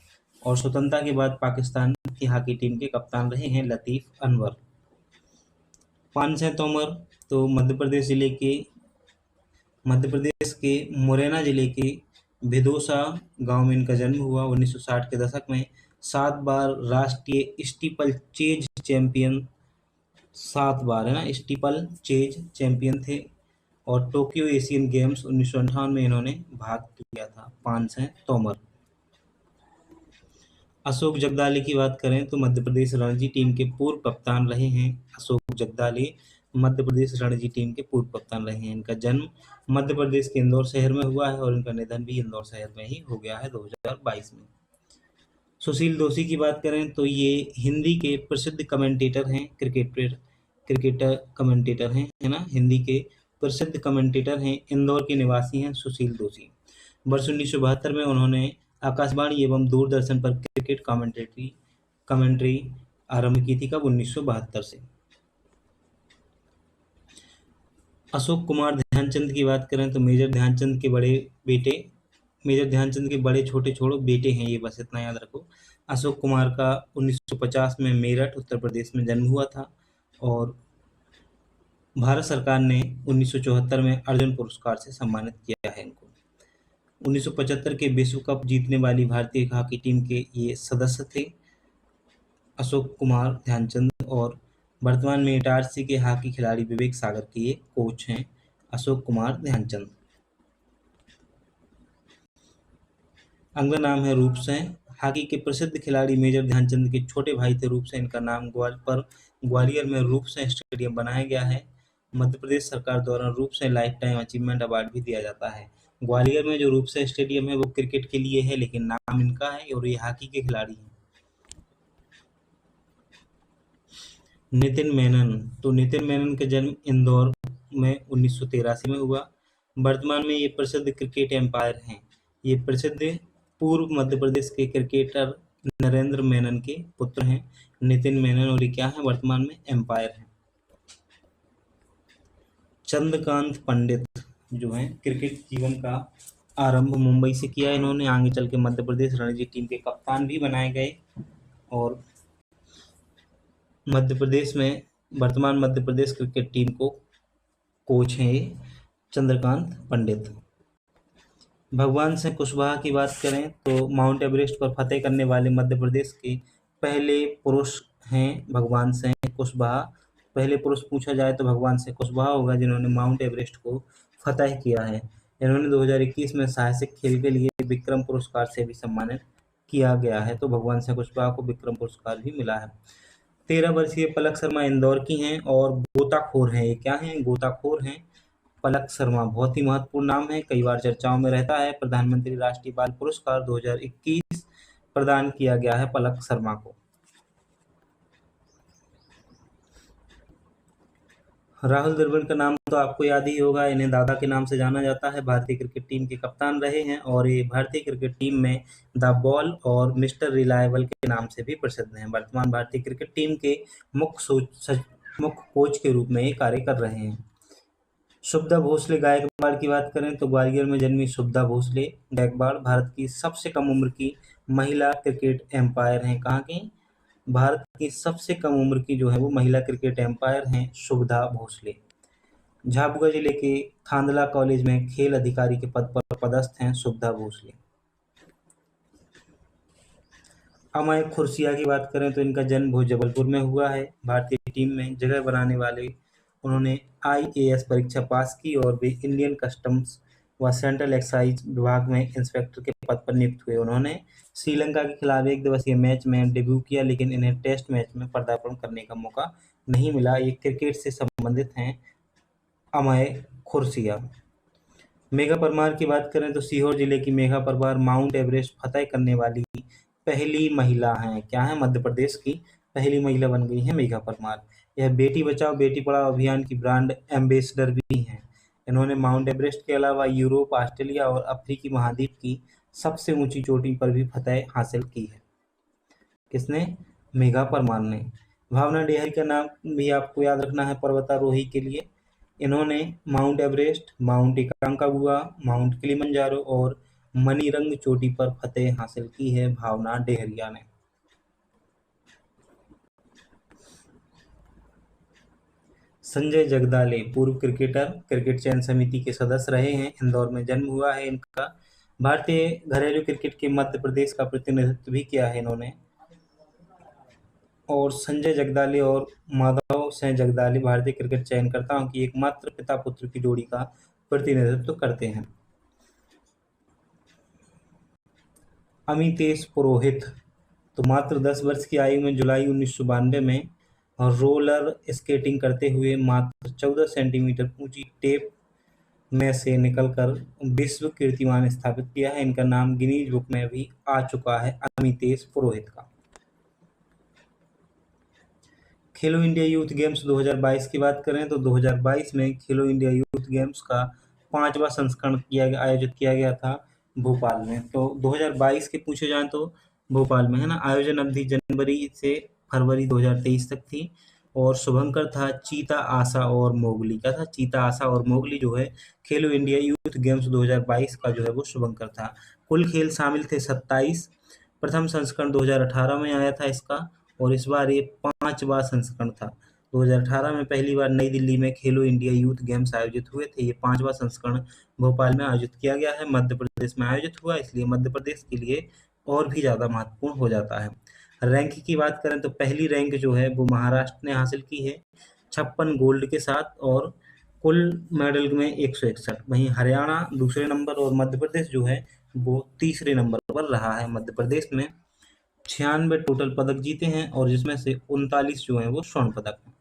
और स्वतंत्रता के बाद पाकिस्तान की हॉकी टीम के कप्तान रहे हैं लतीफ़ अनवर। पानसें तोमर, तो मध्य प्रदेश के मुरैना जिले के भिदोसा गांव में इनका जन्म हुआ। 1960 के दशक में 7 बार राष्ट्रीय स्टीपल चेज चैंपियन, 7 बार, है ना, स्टीपल चेज चैंपियन थे और टोक्यो एशियन गेम्स 1958 में इन्होंने भाग लिया था। पानसें तोमर। अशोक जगदाले की बात करें तो मध्य प्रदेश रणजी टीम के पूर्व कप्तान रहे हैं। अशोक जगदाले मध्य प्रदेश रणजी टीम के पूर्व कप्तान रहे हैं। इनका जन्म मध्य प्रदेश के इंदौर शहर में हुआ है और इनका निधन भी इंदौर शहर में ही हो गया है 2022 में। सुशील दोषी की बात करें तो ये हिंदी के प्रसिद्ध कमेंटेटर हैं, क्रिकेटर कमेंटेटर हैं, है ना, हिंदी के प्रसिद्ध कमेंटेटर हैं। इंदौर के निवासी हैं सुशील दोषी। वर्ष 1972 में उन्होंने आकाशवाणी एवं दूरदर्शन पर क्रिकेट कमेंट्री आरंभ की थी। कब? 1972 से। अशोक कुमार ध्यानचंद की बात करें तो मेजर ध्यानचंद के बड़े छोटे बेटे हैं ये, बस इतना याद रखो। अशोक कुमार का 1950 में मेरठ उत्तर प्रदेश में जन्म हुआ था और भारत सरकार ने 1974 में अर्जुन पुरस्कार से सम्मानित किया है इनको। 1975 के विश्व कप जीतने वाली भारतीय हॉकी टीम के ये सदस्य थे अशोक कुमार ध्यानचंद, और वर्तमान में इटारसी के हॉकी खिलाड़ी विवेक सागर के ये कोच हैं अशोक कुमार ध्यानचंद। अगला नाम है रूप सिंह। हॉकी के प्रसिद्ध खिलाड़ी मेजर ध्यानचंद के छोटे भाई थे रूप सिंह। इनका नाम ग्वालियर में रूप सिंह स्टेडियम बनाया गया है। मध्य प्रदेश सरकार द्वारा रूप Singh life time achievement award भी दिया जाता है। ग्वालियर में जो रूप सिंह स्टेडियम है वो क्रिकेट के लिए है, लेकिन नाम इनका है और ये हॉकी के खिलाड़ी हैं। नितिन मेनन। तो नितिन मेनन का जन्म इंदौर में 1983 में हुआ। वर्तमान में ये प्रसिद्ध क्रिकेट एम्पायर हैं। ये प्रसिद्ध पूर्व मध्य प्रदेश के क्रिकेटर नरेंद्र मेनन के पुत्र हैं नितिन मेनन, और ये क्या है, वर्तमान में एम्पायर हैं। चंद्रकांत पंडित जो हैं क्रिकेट जीवन का आरंभ मुंबई से किया इन्होंने। आगे चल के मध्य प्रदेश रणजी टीम के कप्तान भी बनाए गए और मध्य प्रदेश में वर्तमान मध्य प्रदेश क्रिकेट टीम को कोच हैं ये चंद्रकांत पंडित। भगवान सिंह कुशवाहा की बात करें तो माउंट एवरेस्ट पर फतेह करने वाले मध्य प्रदेश के पहले पुरुष हैं भगवान सिंह कुशवाहा। पहले पुरुष पूछा जाए तो भगवान सिंह कुशवाहा होगा जिन्होंने माउंट एवरेस्ट को फतेह किया है। इन्होंने 2021 में साहसिक खेल के लिए विक्रम पुरस्कार से भी सम्मानित किया गया है, तो भगवान सिंह कुशवाहा को विक्रम पुरस्कार भी मिला है। 13 वर्षीय पलक शर्मा इंदौर की हैं और गोताखोर हैं। ये क्या हैं, गोताखोर हैं। पलक शर्मा बहुत ही महत्वपूर्ण नाम है, कई बार चर्चाओं में रहता है। प्रधानमंत्री राष्ट्रीय बाल पुरस्कार 2021 प्रदान किया गया है पलक शर्मा को। राहुल द्रविड़ का नाम तो आपको याद ही होगा, इन्हें दादा के नाम से जाना जाता है। भारतीय क्रिकेट टीम के कप्तान रहे हैं और ये भारतीय क्रिकेट टीम में द बॉल और मिस्टर रिलायबल के नाम से भी प्रसिद्ध हैं। वर्तमान भारतीय क्रिकेट टीम के मुख्य कोच के रूप में ये कार्य कर रहे हैं। शुभदा भोसले गायकवाड़ की बात करें तो ग्वालियर में जन्मी शुभदा भोसले गायकवाड़ भारत की सबसे कम उम्र की महिला क्रिकेट एम्पायर हैं। कहाँ की? भारत की सबसे कम उम्र की जो है वो महिला क्रिकेट एम्पायर हैं शुभदा भोसले। झाबुआ जिले के थांदला कॉलेज में खेल अधिकारी के पद पर पदस्थ हैं शुभदा भोसले। अमय खुर्सिया की बात करें तो इनका जन्म जबलपुर में हुआ है। भारतीय टीम में जगह बनाने वाले उन्होंने IAS परीक्षा पास की और वे इंडियन कस्टम्स व सेंट्रल एक्साइज विभाग में इंस्पेक्टर के पद पर नियुक्त हुए। उन्होंने श्रीलंका के खिलाफ एक दिवसीय मैच में डेब्यू किया, लेकिन इन्हें टेस्ट मैच में पदार्पण करने का मौका नहीं मिला। ये क्रिकेट से संबंधित हैं अमय खुर्सिया। मेघा परमार की बात करें तो सीहोर जिले की मेघा परमार माउंट एवरेस्ट फतेह करने वाली पहली महिला हैं। क्या है? मध्य प्रदेश की पहली महिला बन गई है मेघा परमार। यह बेटी बचाओ बेटी पढ़ाओ अभियान की ब्रांड एम्बेसडर भी हैं। इन्होंने माउंट एवरेस्ट के अलावा यूरोप, ऑस्ट्रेलिया और अफ्रीकी महाद्वीप की सबसे ऊंची चोटी पर भी फतेह हासिल की है। किसने? मेघा परमार ने। भावना डेहरी का नाम भी आपको याद रखना है पर्वतारोही के लिए। इन्होंने mount Everest, mount एकांकागुआ, mount Kilimanjaro और मनीरंग चोटी पर फतेह हासिल की है भावना डेहरिया ने। संजय जगदाले पूर्व क्रिकेटर, क्रिकेट चयन समिति के सदस्य रहे हैं। इंदौर में जन्म हुआ है इनका। भारतीय घरेलू क्रिकेट के मध्य प्रदेश का प्रतिनिधित्व भी किया है इन्होंने। और संजय जगदाले और माधव सिंह जगदाले भारतीय क्रिकेट चयनकर्ताओं की एकमात्र पिता पुत्र की जोड़ी का प्रतिनिधित्व करते हैं। अमितेश पुरोहित तो मात्र 10 वर्ष की आयु में जुलाई 1992 में रोलर स्केटिंग करते हुए मात्र 14 सेंटीमीटर ऊंची टेप में से निकलकर विश्व कीर्तिमान स्थापित किया है। इनका नाम गिनीज बुक में भी आ चुका है अमितेश पुरोहित का। खेलो इंडिया यूथ गेम्स 2022 की बात करें तो 2022 में खेलो इंडिया यूथ गेम्स का 5वां संस्करण आयोजित किया गया था भोपाल में। तो 2022 के पूछे जाएं तो भोपाल में है ना। आयोजन अवधि जनवरी से फरवरी 2023 तक थी और शुभंकर था चीता, आशा और मोगली। क्या था? चीता, आशा और मोगली जो है खेलो इंडिया यूथ गेम्स 2022 का जो है वो शुभंकर था। कुल खेल शामिल थे 27। प्रथम संस्करण 2018 में आया था इसका और इस बार ये 5वां संस्करण था। 2018 में पहली बार नई दिल्ली में खेलो इंडिया यूथ गेम्स आयोजित हुए थे। ये 5वां संस्करण भोपाल में आयोजित किया गया है। मध्य प्रदेश में आयोजित हुआ, इसलिए मध्य प्रदेश के लिए और भी ज़्यादा महत्वपूर्ण हो जाता है। रैंक की बात करें तो पहली रैंक जो है वो महाराष्ट्र ने हासिल की है 56 गोल्ड के साथ और कुल मेडल में 161। वहीं हरियाणा दूसरे नंबर और मध्य प्रदेश जो है वो तीसरे नंबर पर रहा है। मध्य प्रदेश में 96 टोटल पदक जीते हैं और जिसमें से 39 जो है वो स्वर्ण पदक हैं।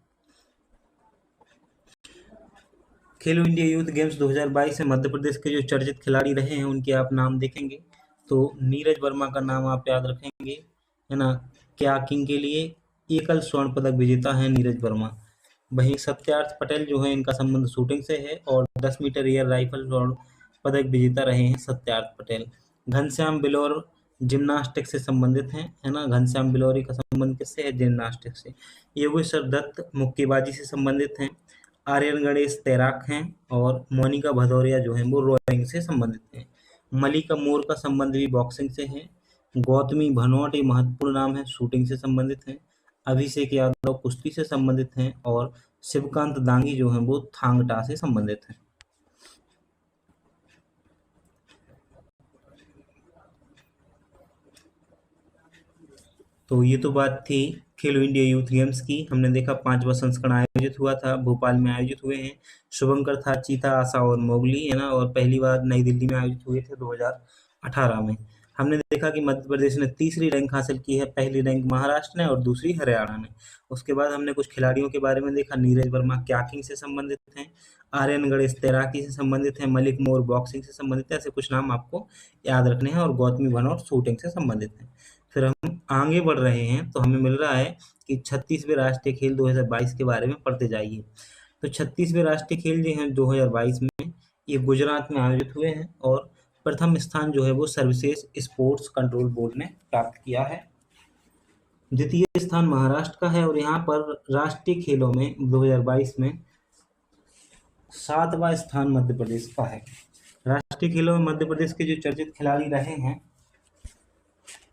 खेलो इंडिया यूथ गेम्स 2022 में मध्य प्रदेश के जो चर्चित खिलाड़ी रहे हैं उनके आप नाम देखेंगे तो नीरज वर्मा का नाम आप याद रखेंगे, है ना। कयाकिंग के लिए एकल स्वर्ण पदक विजेता है नीरज वर्मा। वहीं सत्यार्थ पटेल जो है इनका संबंध शूटिंग से है और 10 मीटर एयर राइफल स्वर्ण पदक विजेता रहे हैं सत्यार्थ पटेल। घनश्याम बिलौर जिम्नास्टिक से संबंधित हैं, है ना। घनश्याम बिलौरी का संबंध किससे है? जिम्नास्टिक से। योगेश्वर दत्त मुक्केबाजी से संबंधित हैं। आर्यन गणेश तैराक हैं और मोनिका भदौरिया जो हैं वो रोइंग से संबंधित हैं। मलिका मोर का संबंध भी बॉक्सिंग से है। गौतमी भनोट ये महत्वपूर्ण नाम है, शूटिंग से संबंधित हैं। अभिषेक यादव कुश्ती से संबंधित हैं और शिवकांत दांगी जो हैं वो थांग टा से संबंधित हैं। तो ये तो बात थी खेलो इंडिया यूथ गेम्स की। हमने देखा 5वां संस्करण आयोजित हुआ था, भोपाल में आयोजित हुए हैं। शुभंकर था, चीता, आशा और मोगली, है ना। और पहली बार नई दिल्ली में आयोजित हुए थे 2018 में। हमने देखा कि मध्य प्रदेश ने तीसरी रैंक हासिल की है, पहली रैंक महाराष्ट्र ने और दूसरी हरियाणा ने। उसके बाद हमने कुछ खिलाड़ियों के बारे में देखा। नीरज वर्मा क्याकिंग से संबंधित हैं, आर्यन गणेश तैराकी से संबंधित हैं, मलिक मोर बॉक्सिंग से संबंधित है। ऐसे कुछ नाम आपको याद रखने हैं और गौतमी भनोट शूटिंग से संबंधित हैं। फिर हम आगे बढ़ रहे हैं तो हमें मिल रहा है कि 36वें राष्ट्रीय खेल 2022 के बारे में पढ़ते जाइए। तो 36वें राष्ट्रीय खेल जो हैं 2022 में ये गुजरात में आयोजित हुए हैं और प्रथम स्थान जो है वो सर्विसेज स्पोर्ट्स कंट्रोल बोर्ड ने प्राप्त किया है। द्वितीय स्थान महाराष्ट्र का है और यहाँ पर राष्ट्रीय खेलों में 2022 में 7वां स्थान मध्य प्रदेश का है। राष्ट्रीय खेलों में मध्य प्रदेश के जो चर्चित खिलाड़ी रहे हैं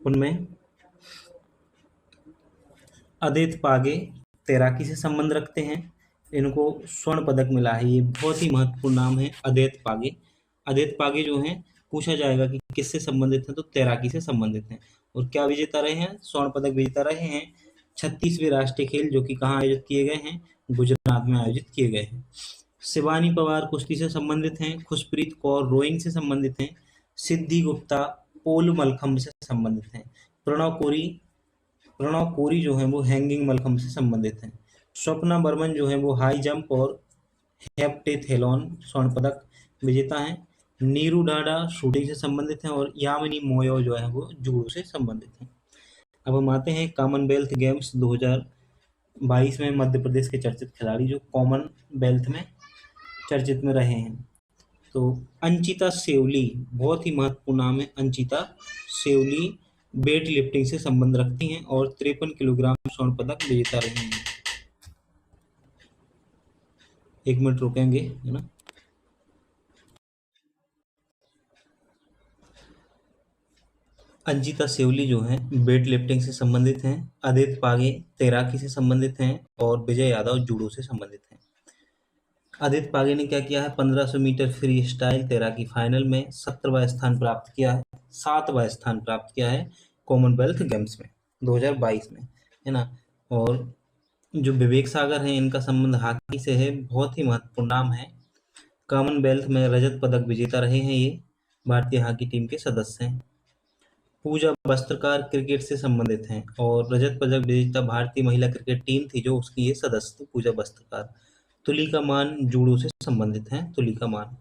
उनमें अदित पागे तैराकी से संबंध रखते हैं, इनको स्वर्ण पदक मिला है। ये बहुत ही महत्वपूर्ण नाम है अदित पागे। अदित पागे जो हैं पूछा जाएगा कि किससे संबंधित हैं तो तैराकी से संबंधित हैं। और क्या विजेता रहे हैं? स्वर्ण पदक विजेता रहे हैं 36वें राष्ट्रीय खेल जो कि कहाँ आयोजित किए गए हैं? गुजरात में आयोजित किए गए हैं। शिवानी पवार कुश्ती से संबंधित हैं, खुशप्रीत कौर रोइंग से संबंधित हैं, सिद्धि गुप्ता पोल मलखम्ब से संबंधित हैं, प्रणव कोरी जो है वो हैंगिंग मलखम्ब से संबंधित हैं, स्वप्ना बर्मन जो है वो हाई जंप और हेप्टेथेलॉन स्वर्ण पदक विजेता हैं, नीरू डाडा शूटिंग से संबंधित हैं और यामिनी मोयो जो है वो जूडो से संबंधित हैं। अब हम आते हैं कॉमनवेल्थ गेम्स 2022 में मध्य प्रदेश के चर्चित खिलाड़ी जो कॉमनवेल्थ में चर्चित में रहे हैं। तो अंचिता सेवली बहुत ही महत्वपूर्ण नाम है। अंचिता सेवली वेट लिफ्टिंग से संबंध रखती हैं और 53 किलोग्राम स्वर्ण पदक विजेता रही हैं। 1 मिनट रुकेंगे, है ना। अंजिता सेवली जो हैं वेट लिफ्टिंग से संबंधित हैं, आदित्य पागे तैराकी से संबंधित हैं और विजय यादव जूडो से संबंधित हैं। आदित्य पागे ने क्या किया है? 1500 मीटर फ्री स्टाइल तैराकी फाइनल में 17वां स्थान प्राप्त किया है, 7वां स्थान प्राप्त किया है कॉमनवेल्थ गेम्स में 2022 में, है ना। और जो विवेक सागर हैं इनका संबंध हॉकी से है, बहुत ही महत्वपूर्ण नाम है। कॉमनवेल्थ में रजत पदक विजेता रहे हैं ये, भारतीय हॉकी टीम के सदस्य हैं। पूजा वस्त्रकार क्रिकेट से संबंधित हैं और रजत पदक विजेता भारतीय महिला क्रिकेट टीम थी जो उसकी ये सदस्य थी, पूजा वस्त्रकार। तुलिका मान जूडो से संबंधित हैं, तुलिका मान।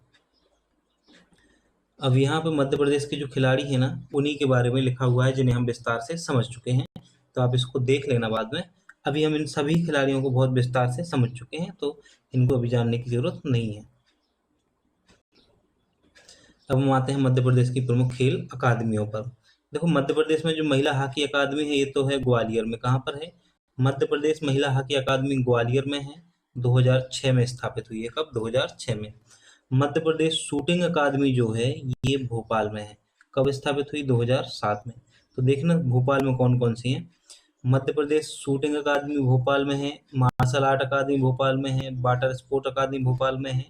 अब यहाँ पे मध्य प्रदेश के जो खिलाड़ी हैं ना उन्हीं के बारे में लिखा हुआ है जिन्हें हम विस्तार से समझ चुके हैं, तो आप इसको देख लेना बाद में। अभी हम इन सभी खिलाड़ियों को बहुत विस्तार से समझ चुके हैं तो इनको अभी जानने की जरूरत नहीं है। अब हम आते हैं मध्य प्रदेश की प्रमुख खेल अकादमियों पर। देखो मध्य प्रदेश में जो महिला हॉकी अकादमी है ये तो है ग्वालियर में। कहाँ पर है? मध्य प्रदेश महिला हॉकी अकादमी ग्वालियर में है, 2006 में स्थापित हुई है। कब? 2006 में। मध्य प्रदेश शूटिंग अकादमी जो है ये भोपाल में है। कब स्थापित हुई? 2007 में। तो देखना भोपाल में कौन कौन सी हैं। मध्य प्रदेश शूटिंग अकादमी भोपाल में है, मार्शल आर्ट अकादमी भोपाल में है, वाटर स्पोर्ट अकादमी भोपाल में है।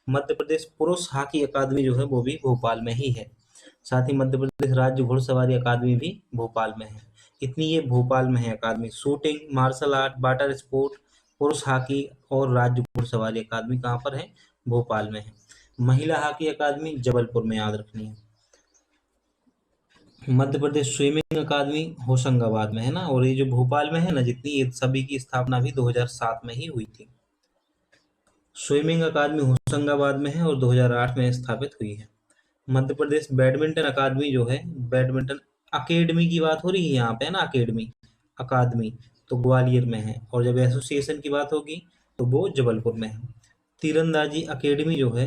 मध्य प्रदेश पुरुष हॉकी अकादमी जो है वो भी भोपाल में ही है। साथ ही मध्य प्रदेश राज्य घुड़सवारी अकादमी भी भोपाल में है। इतनी ये भोपाल में है अकादमी। Shooting, martial art, water sport, पुरुष हॉकी और राज्य घुड़सवारी अकादमी कहाँ पर है? भोपाल में है। महिला हॉकी अकादमी जबलपुर में, याद रखनी है। मध्य प्रदेश स्विमिंग अकादमी होशंगाबाद में है ना। और ये जो भोपाल में है ना जितनी, ये सभी की स्थापना भी 2007 में ही हुई थी। स्विमिंग अकादमी होशंगाबाद में है और 2008 में स्थापित हुई है। मध्य प्रदेश बैडमिंटन अकादमी जो है, बैडमिंटन अकेडमी की बात हो रही है यहाँ पे, है ना, अकेडमी अकादमी, तो ग्वालियर में है। और जब एसोसिएशन की बात होगी तो वो जबलपुर में है। तीरंदाजी अकेडमी जो है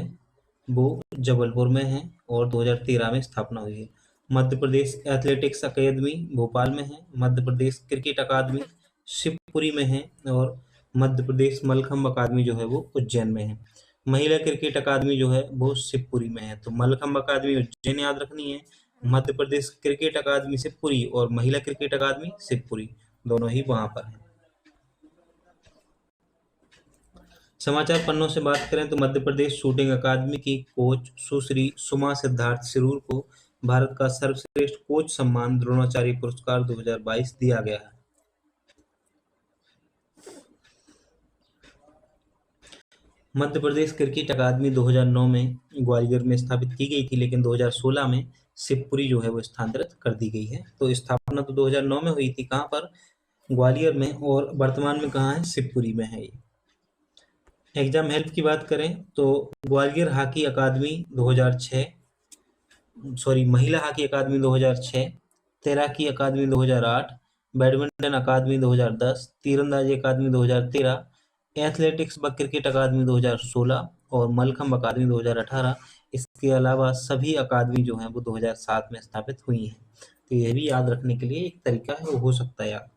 वो जबलपुर में है और 2013 में स्थापना हुई है। मध्य प्रदेश एथलेटिक्स अकेदमी भोपाल में है। मध्य प्रदेश क्रिकेट अकादमी शिवपुरी में है और मध्य प्रदेश मलखम्ब अकादमी जो है वो उज्जैन में है। महिला क्रिकेट अकादमी जो है वो शिवपुरी में है। तो मलखम्ब अकादमी उज्जैन याद रखनी है। मध्य प्रदेश क्रिकेट अकादमी शिवपुरी और महिला क्रिकेट अकादमी शिवपुरी, दोनों ही वहां पर है। समाचार पन्नों से बात करें तो मध्य प्रदेश शूटिंग अकादमी की कोच सुश्री सुमा सिद्धार्थ सिरूर को भारत का सर्वश्रेष्ठ कोच सम्मान द्रोणाचार्य पुरस्कार 2022 दिया गया है। मध्य प्रदेश क्रिकेट अकादमी 2009 में ग्वालियर में स्थापित की गई थी, लेकिन 2016 में शिवपुरी जो है वो स्थानांतरित कर दी गई है। तो स्थापना तो 2009 में हुई थी, कहाँ पर? ग्वालियर में, और वर्तमान में कहाँ है? शिवपुरी में है ये। एग्जाम हेल्प की बात करें तो ग्वालियर हॉकी अकादमी 2006, महिला हॉकी अकादमी 2006, तैराकी अकादमी 2008, बैडमिंटन अकादमी 2010, तीरंदाजी अकादमी 2013, एथलेटिक्स व क्रिकेट अकादमी 2016 और मलखम्ब अकादमी 2018। इसके अलावा सभी अकादमी जो हैं वो 2007 में स्थापित हुई हैं। तो यह भी याद रखने के लिए एक तरीका है, वो हो सकता है याद।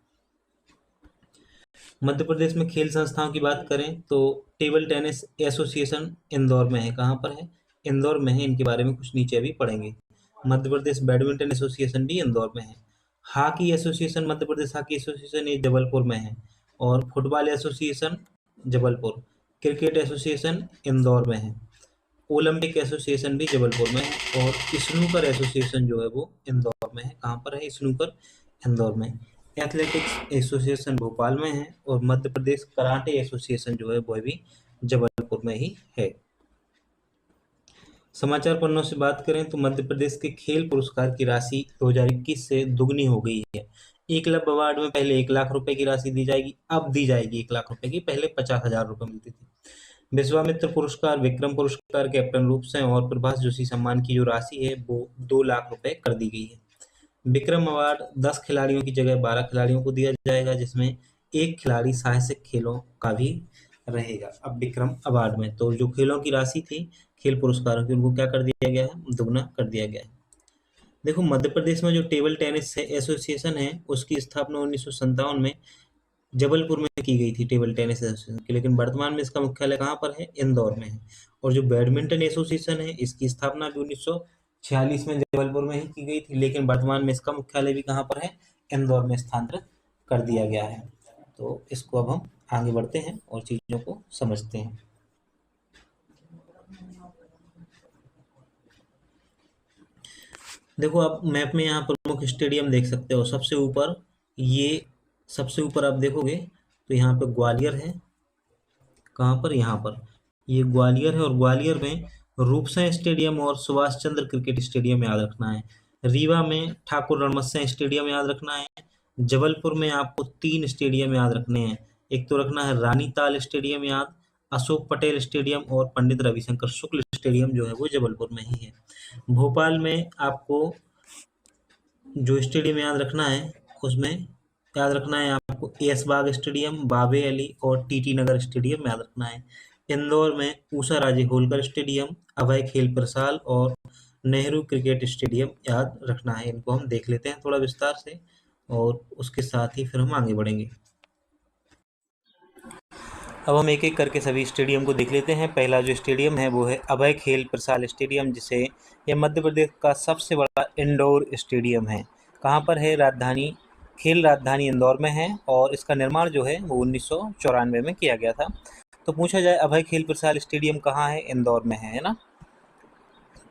मध्य प्रदेश में खेल संस्थाओं की बात करें तो टेबल टेनिस एसोसिएशन इंदौर में है। कहाँ पर है? इंदौर में है। इनके बारे में कुछ नीचे अभी पढ़ेंगे। मध्य प्रदेश बैडमिंटन एसोसिएशन भी इंदौर में है। Hockey association, Madhya Pradesh hockey association, ये जबलपुर में है। और football association Jabalpur, cricket association Indore में है, ओलंपिक एसोसिएशन भी जबलपुर में है और स्नूकर एसोसिएशन जो है वो इंदौर में है। कहाँ पर है स्नूकर? इंदौर में। एथलेटिक्स एसोसिएशन भोपाल में है और मध्य प्रदेश कराटे एसोसिएशन जो है वो भी जबलपुर में ही है। समाचार पन्नों से बात करें तो मध्य प्रदेश के खेल पुरस्कार की राशि 2021 से दुगनी हो गई है। एकलव्य अवार्ड में पहले 1 लाख रुपए की राशि दी जाएगी, अब दी जाएगी 1 लाख रुपए की, पहले 50,000 रुपए मिलती थी। विश्वामित्र पुरस्कार, विक्रम पुरस्कार, कैप्टन रूप सिंह और प्रभाष जोशी सम्मान की जो राशि है वो 2 लाख रुपए कर दी गई है। विक्रम अवार्ड 10 खिलाड़ियों की जगह 12 खिलाड़ियों को दिया जाएगा, जिसमें एक खिलाड़ी साहसिक खेलों का भी रहेगा अब विक्रम अवार्ड में। तो जो खेलों की राशि थी खेल पुरस्कारों की, उनको क्या कर दिया गया है? दुगना कर दिया गया है। देखो मध्य प्रदेश में जो टेबल टेनिस एसोसिएशन है उसकी स्थापना 1957 में जबलपुर में की गई थी, टेबल टेनिस एसोसिएशन की, लेकिन वर्तमान में इसका मुख्यालय कहाँ पर है? इंदौर में है। और जो बैडमिंटन एसोसिएशन है इसकी स्थापना भी 1946 में जबलपुर में ही की गई थी, लेकिन वर्तमान में इसका मुख्यालय भी कहाँ पर है? इंदौर में स्थानांतरित कर दिया गया है। तो इसको अब हम आगे बढ़ते हैं और चीजों को समझते हैं। देखो आप मैप में यहाँ प्रमुख स्टेडियम देख सकते हो। सबसे ऊपर, ये सबसे ऊपर आप देखोगे तो यहाँ पे ग्वालियर है। कहाँ पर? यहाँ पर। ये ग्वालियर है और ग्वालियर में रूपसा स्टेडियम और सुभाष चंद्र क्रिकेट स्टेडियम याद रखना है। रीवा में ठाकुर रणमत्स्य स्टेडियम याद रखना है। जबलपुर में आपको 3 स्टेडियम याद रखने हैं। एक तो रखना है रानी ताल स्टेडियम याद, अशोक पटेल स्टेडियम और पंडित रविशंकर शुक्ल स्टेडियम जो है वो जबलपुर में ही है। भोपाल में आपको जो स्टेडियम याद रखना है उसमें याद रखना है आपको ऐशबाग स्टेडियम, बाबे अली और टीटी नगर स्टेडियम याद रखना है। इंदौर में ऊषा राजे होलकर स्टेडियम, अभय खेल प्रसाल और नेहरू क्रिकेट स्टेडियम याद रखना है। इनको हम देख लेते हैं थोड़ा विस्तार से और उसके साथ ही फिर हम आगे बढ़ेंगे। अब हम एक एक करके सभी स्टेडियम को देख लेते हैं। पहला जो स्टेडियम है वो है अभय खेल प्रसाल स्टेडियम, जिसे यह मध्य प्रदेश का सबसे बड़ा इंडोर स्टेडियम है। कहाँ पर है? राजधानी खेल राजधानी इंदौर में है और इसका निर्माण जो है वो 1994 में किया गया था। तो पूछा जाए अभय खेल प्रसाद स्टेडियम कहाँ है? इंदौर में है ना।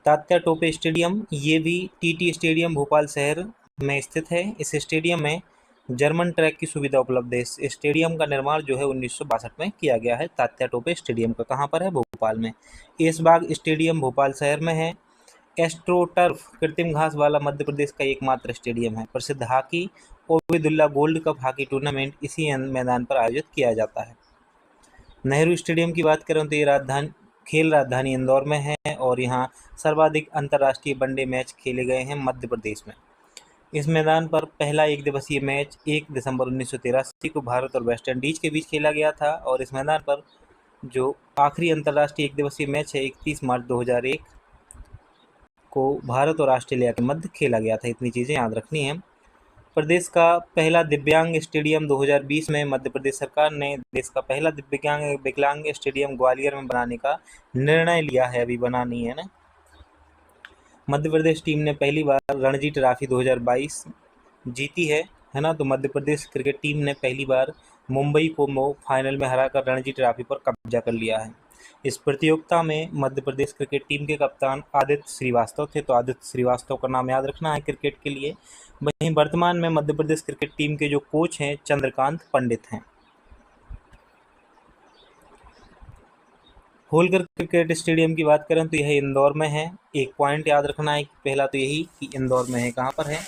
तात्या टोपे स्टेडियम ये भी टीटी स्टेडियम भोपाल शहर में स्थित है। इस स्टेडियम में जर्मन ट्रैक की सुविधा उपलब्ध है। इस स्टेडियम का निर्माण जो है 1962 में किया गया है। तात्या टोपे स्टेडियम का कहाँ पर है? भोपाल में। ऐशबाग स्टेडियम भोपाल शहर में है। एस्ट्रोटर्फ कृत्रिम घास वाला मध्य प्रदेश का एकमात्र स्टेडियम है। प्रसिद्ध hockey Obaidullah gold cup hockey tournament इसी मैदान पर आयोजित किया जाता है। नेहरू स्टेडियम की बात करें तो ये खेल राजधानी इंदौर में है और यहाँ सर्वाधिक अंतर्राष्ट्रीय वनडे मैच खेले गए हैं मध्य प्रदेश में। इस मैदान पर पहला एक दिवसीय मैच 1 दिसंबर 1983 को भारत और वेस्ट इंडीज के बीच खेला गया था और इस मैदान पर जो आखिरी अंतर्राष्ट्रीय एक दिवसीय मैच है 31 मार्च 2001 को भारत और ऑस्ट्रेलिया के मध्य खेला गया था। इतनी चीज़ें याद रखनी है। प्रदेश का पहला दिव्यांग स्टेडियम 2020 में मध्य प्रदेश सरकार ने देश का पहला विकलांग स्टेडियम ग्वालियर में बनाने का निर्णय लिया है। अभी बना नहीं है ना। मध्य प्रदेश टीम ने पहली बार रणजी ट्रॉफी 2022 जीती है ना। तो मध्य प्रदेश क्रिकेट टीम ने पहली बार मुंबई को फाइनल में हराकर रणजी ट्रॉफी पर कब्जा कर लिया है। इस प्रतियोगिता में मध्य प्रदेश क्रिकेट टीम के कप्तान आदित्य श्रीवास्तव थे। तो आदित्य श्रीवास्तव का नाम याद रखना है क्रिकेट के लिए। वहीं वर्तमान में मध्य प्रदेश क्रिकेट टीम के जो कोच हैं चंद्रकांत पंडित हैं। होलकर क्रिकेट स्टेडियम की बात करें तो यह इंदौर में है। एक पॉइंट याद रखना है पहला तो यही कि इंदौर में है। कहाँ पर है?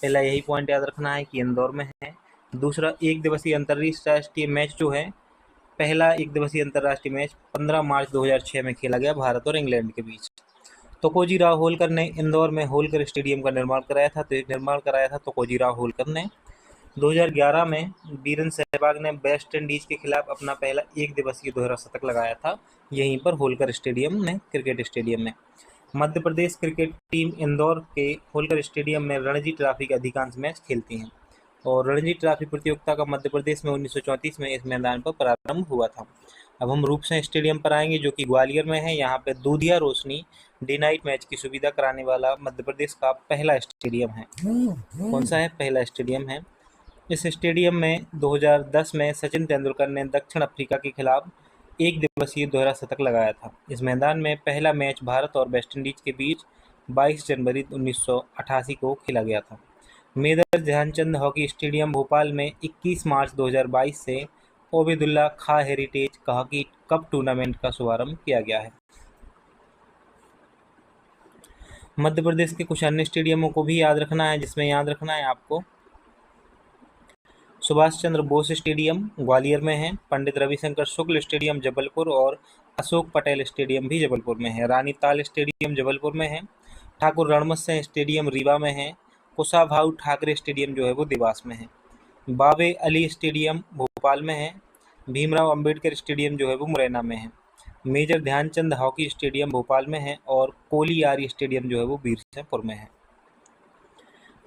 पहला यही पॉइंट याद रखना है कि इंदौर में है। दूसरा, एक दिवसीय अंतर्राष्ट्रीय मैच जो है पहला एक दिवसीय अंतर्राष्ट्रीय मैच 15 मार्च 2006 में खेला गया भारत और इंग्लैंड के बीच। तोकोजी राव होलकर ने इंदौर में होलकर स्टेडियम का निर्माण कराया था तोकोजी राव होलकर ने। 2011 में वीरेंद्र सहवाग ने वेस्ट इंडीज के खिलाफ अपना पहला एक दिवसीय दोहरा शतक लगाया था यहीं पर होलकर स्टेडियम में, क्रिकेट स्टेडियम में। मध्य प्रदेश क्रिकेट टीम इंदौर के होलकर स्टेडियम में रणजी ट्रॉफी के अधिकांश मैच खेलती हैं और रणजी ट्रॉफी प्रतियोगिता का मध्य प्रदेश में 1934 में इस मैदान पर प्रारंभ हुआ था। अब हम रूपसिंह स्टेडियम पर आएंगे जो कि ग्वालियर में है। यहाँ पे दूधिया रोशनी डे नाइट मैच की सुविधा कराने वाला मध्य प्रदेश का पहला स्टेडियम है। कौन सा है? पहला स्टेडियम है। इस स्टेडियम में 2010 में सचिन तेंदुलकर ने दक्षिण अफ्रीका के खिलाफ एक दिवसीय दोहरा शतक लगाया था। इस मैदान में पहला मैच भारत और वेस्ट इंडीज के बीच 22 जनवरी 1988 को खेला गया था। Major Dhyanchand hockey stadium Bhopal में 21 मार्च 2022 से Obaidullah Khan heritage hockey cup tournament का शुभारंभ किया गया है। मध्य प्रदेश के कुछ अन्य स्टेडियमों को भी याद रखना है, जिसमें याद रखना है आपको सुभाष चंद्र बोस स्टेडियम ग्वालियर में है। पंडित रविशंकर शुक्ल स्टेडियम जबलपुर और अशोक पटेल स्टेडियम भी जबलपुर में है। रानी ताल स्टेडियम जबलपुर में है। ठाकुर रणमत सिंह स्टेडियम रीवा में है। कुशाभाऊ ठाकरे स्टेडियम जो है वो देवास में है। बाबे अली स्टेडियम भोपाल में है। भीमराव अंबेडकर स्टेडियम जो है वो मुरैना में है। Major Dhyanchand hockey stadium Bhopal में है और कोलियारी स्टेडियम जो है वो बीरसिंहपुर में है।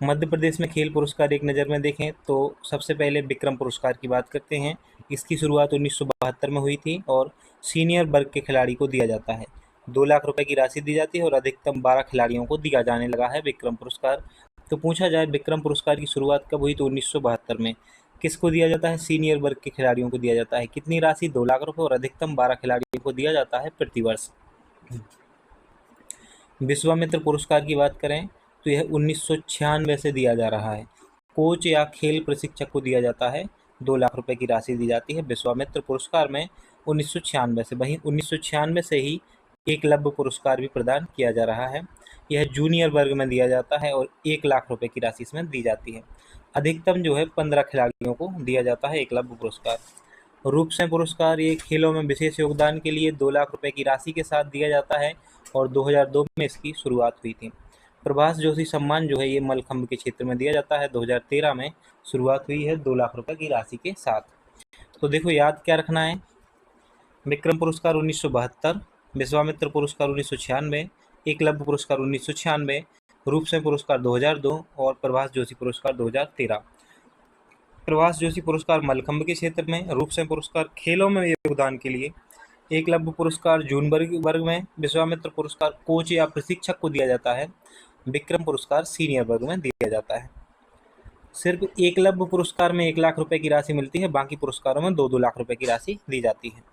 मध्य प्रदेश में खेल पुरस्कार एक नज़र में देखें तो सबसे पहले विक्रम पुरस्कार की बात करते हैं। इसकी शुरुआत 1972 में हुई थी और सीनियर वर्ग के खिलाड़ी को दिया जाता है। 2 लाख रुपए की राशि दी जाती है और अधिकतम 12 खिलाड़ियों को दिया जाने लगा है विक्रम पुरस्कार। तो पूछा जाए विक्रम पुरस्कार की शुरुआत कब हुई? तो 1972 में। किसको दिया जाता है? सीनियर वर्ग के खिलाड़ियों को दिया जाता है। कितनी राशि? 2 लाख रुपये और अधिकतम 12 खिलाड़ियों को दिया जाता है प्रतिवर्ष। विश्वामित्र पुरस्कार की बात करें तो यह 1996 से दिया जा रहा है। कोच या खेल प्रशिक्षक को दिया जाता है। 2 लाख रुपए की राशि दी जाती है विश्वामित्र पुरस्कार में 1996 से। वहीं 1996 से ही एकलव्य पुरस्कार भी प्रदान किया जा रहा है। यह जूनियर वर्ग में दिया जाता है और 1 लाख रुपए की राशि इसमें दी जाती है। अधिकतम जो है 15 खिलाड़ियों को दिया जाता है एकलव्य पुरस्कार। रूपसिंह पुरस्कार ये खेलों में विशेष योगदान के लिए 2 लाख रुपए की राशि के साथ दिया जाता है और 2002 में इसकी शुरुआत हुई थी। प्रभाष जोशी सम्मान जो है ये मलखंभ के क्षेत्र में दिया जाता है। 2013 में शुरुआत हुई है 2 लाख रुपए की राशि के साथ। तो देखो याद क्या रखना है? विक्रम पुरस्कार 1972, विश्वामित्र पुरस्कार 1996, एकलव्य पुरस्कार 1996, रूपसिंह पुरस्कार 2002 और प्रभाष जोशी पुरस्कार 2013। प्रभाष जोशी पुरस्कार मलखंभ के क्षेत्र में, रूपसिंह पुरस्कार खेलों में योगदान के लिए, एकलव्य पुरस्कार जून वर्ग में, विश्वामित्र पुरस्कार कोच या प्रशिक्षक को दिया जाता है, विक्रम पुरस्कार सीनियर वर्ग में दिया जाता है। सिर्फ एकलव्य पुरस्कार में 1 लाख रुपए की राशि मिलती है, बाकी पुरस्कारों में 2-2 लाख रुपए की राशि दी जाती है।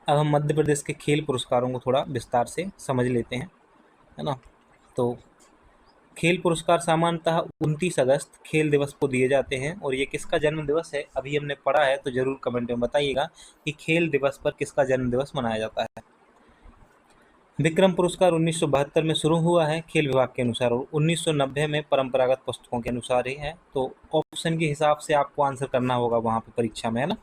अब हम मध्य प्रदेश के खेल पुरस्कारों को थोड़ा विस्तार से समझ लेते हैं, है ना। तो खेल पुरस्कार सामान्यतः 29 अगस्त खेल दिवस को दिए जाते हैं, और ये किसका जन्म दिवस है अभी हमने पढ़ा है, तो जरूर कमेंट में बताइएगा कि खेल दिवस पर किसका जन्म दिवस मनाया जाता है। विक्रम पुरस्कार 1972 में शुरू हुआ है खेल विभाग के अनुसार, और 1990 में परंपरागत पुस्तकों के अनुसार ही है। तो ऑप्शन के हिसाब से आपको आंसर करना होगा वहाँ पे परीक्षा में, है ना।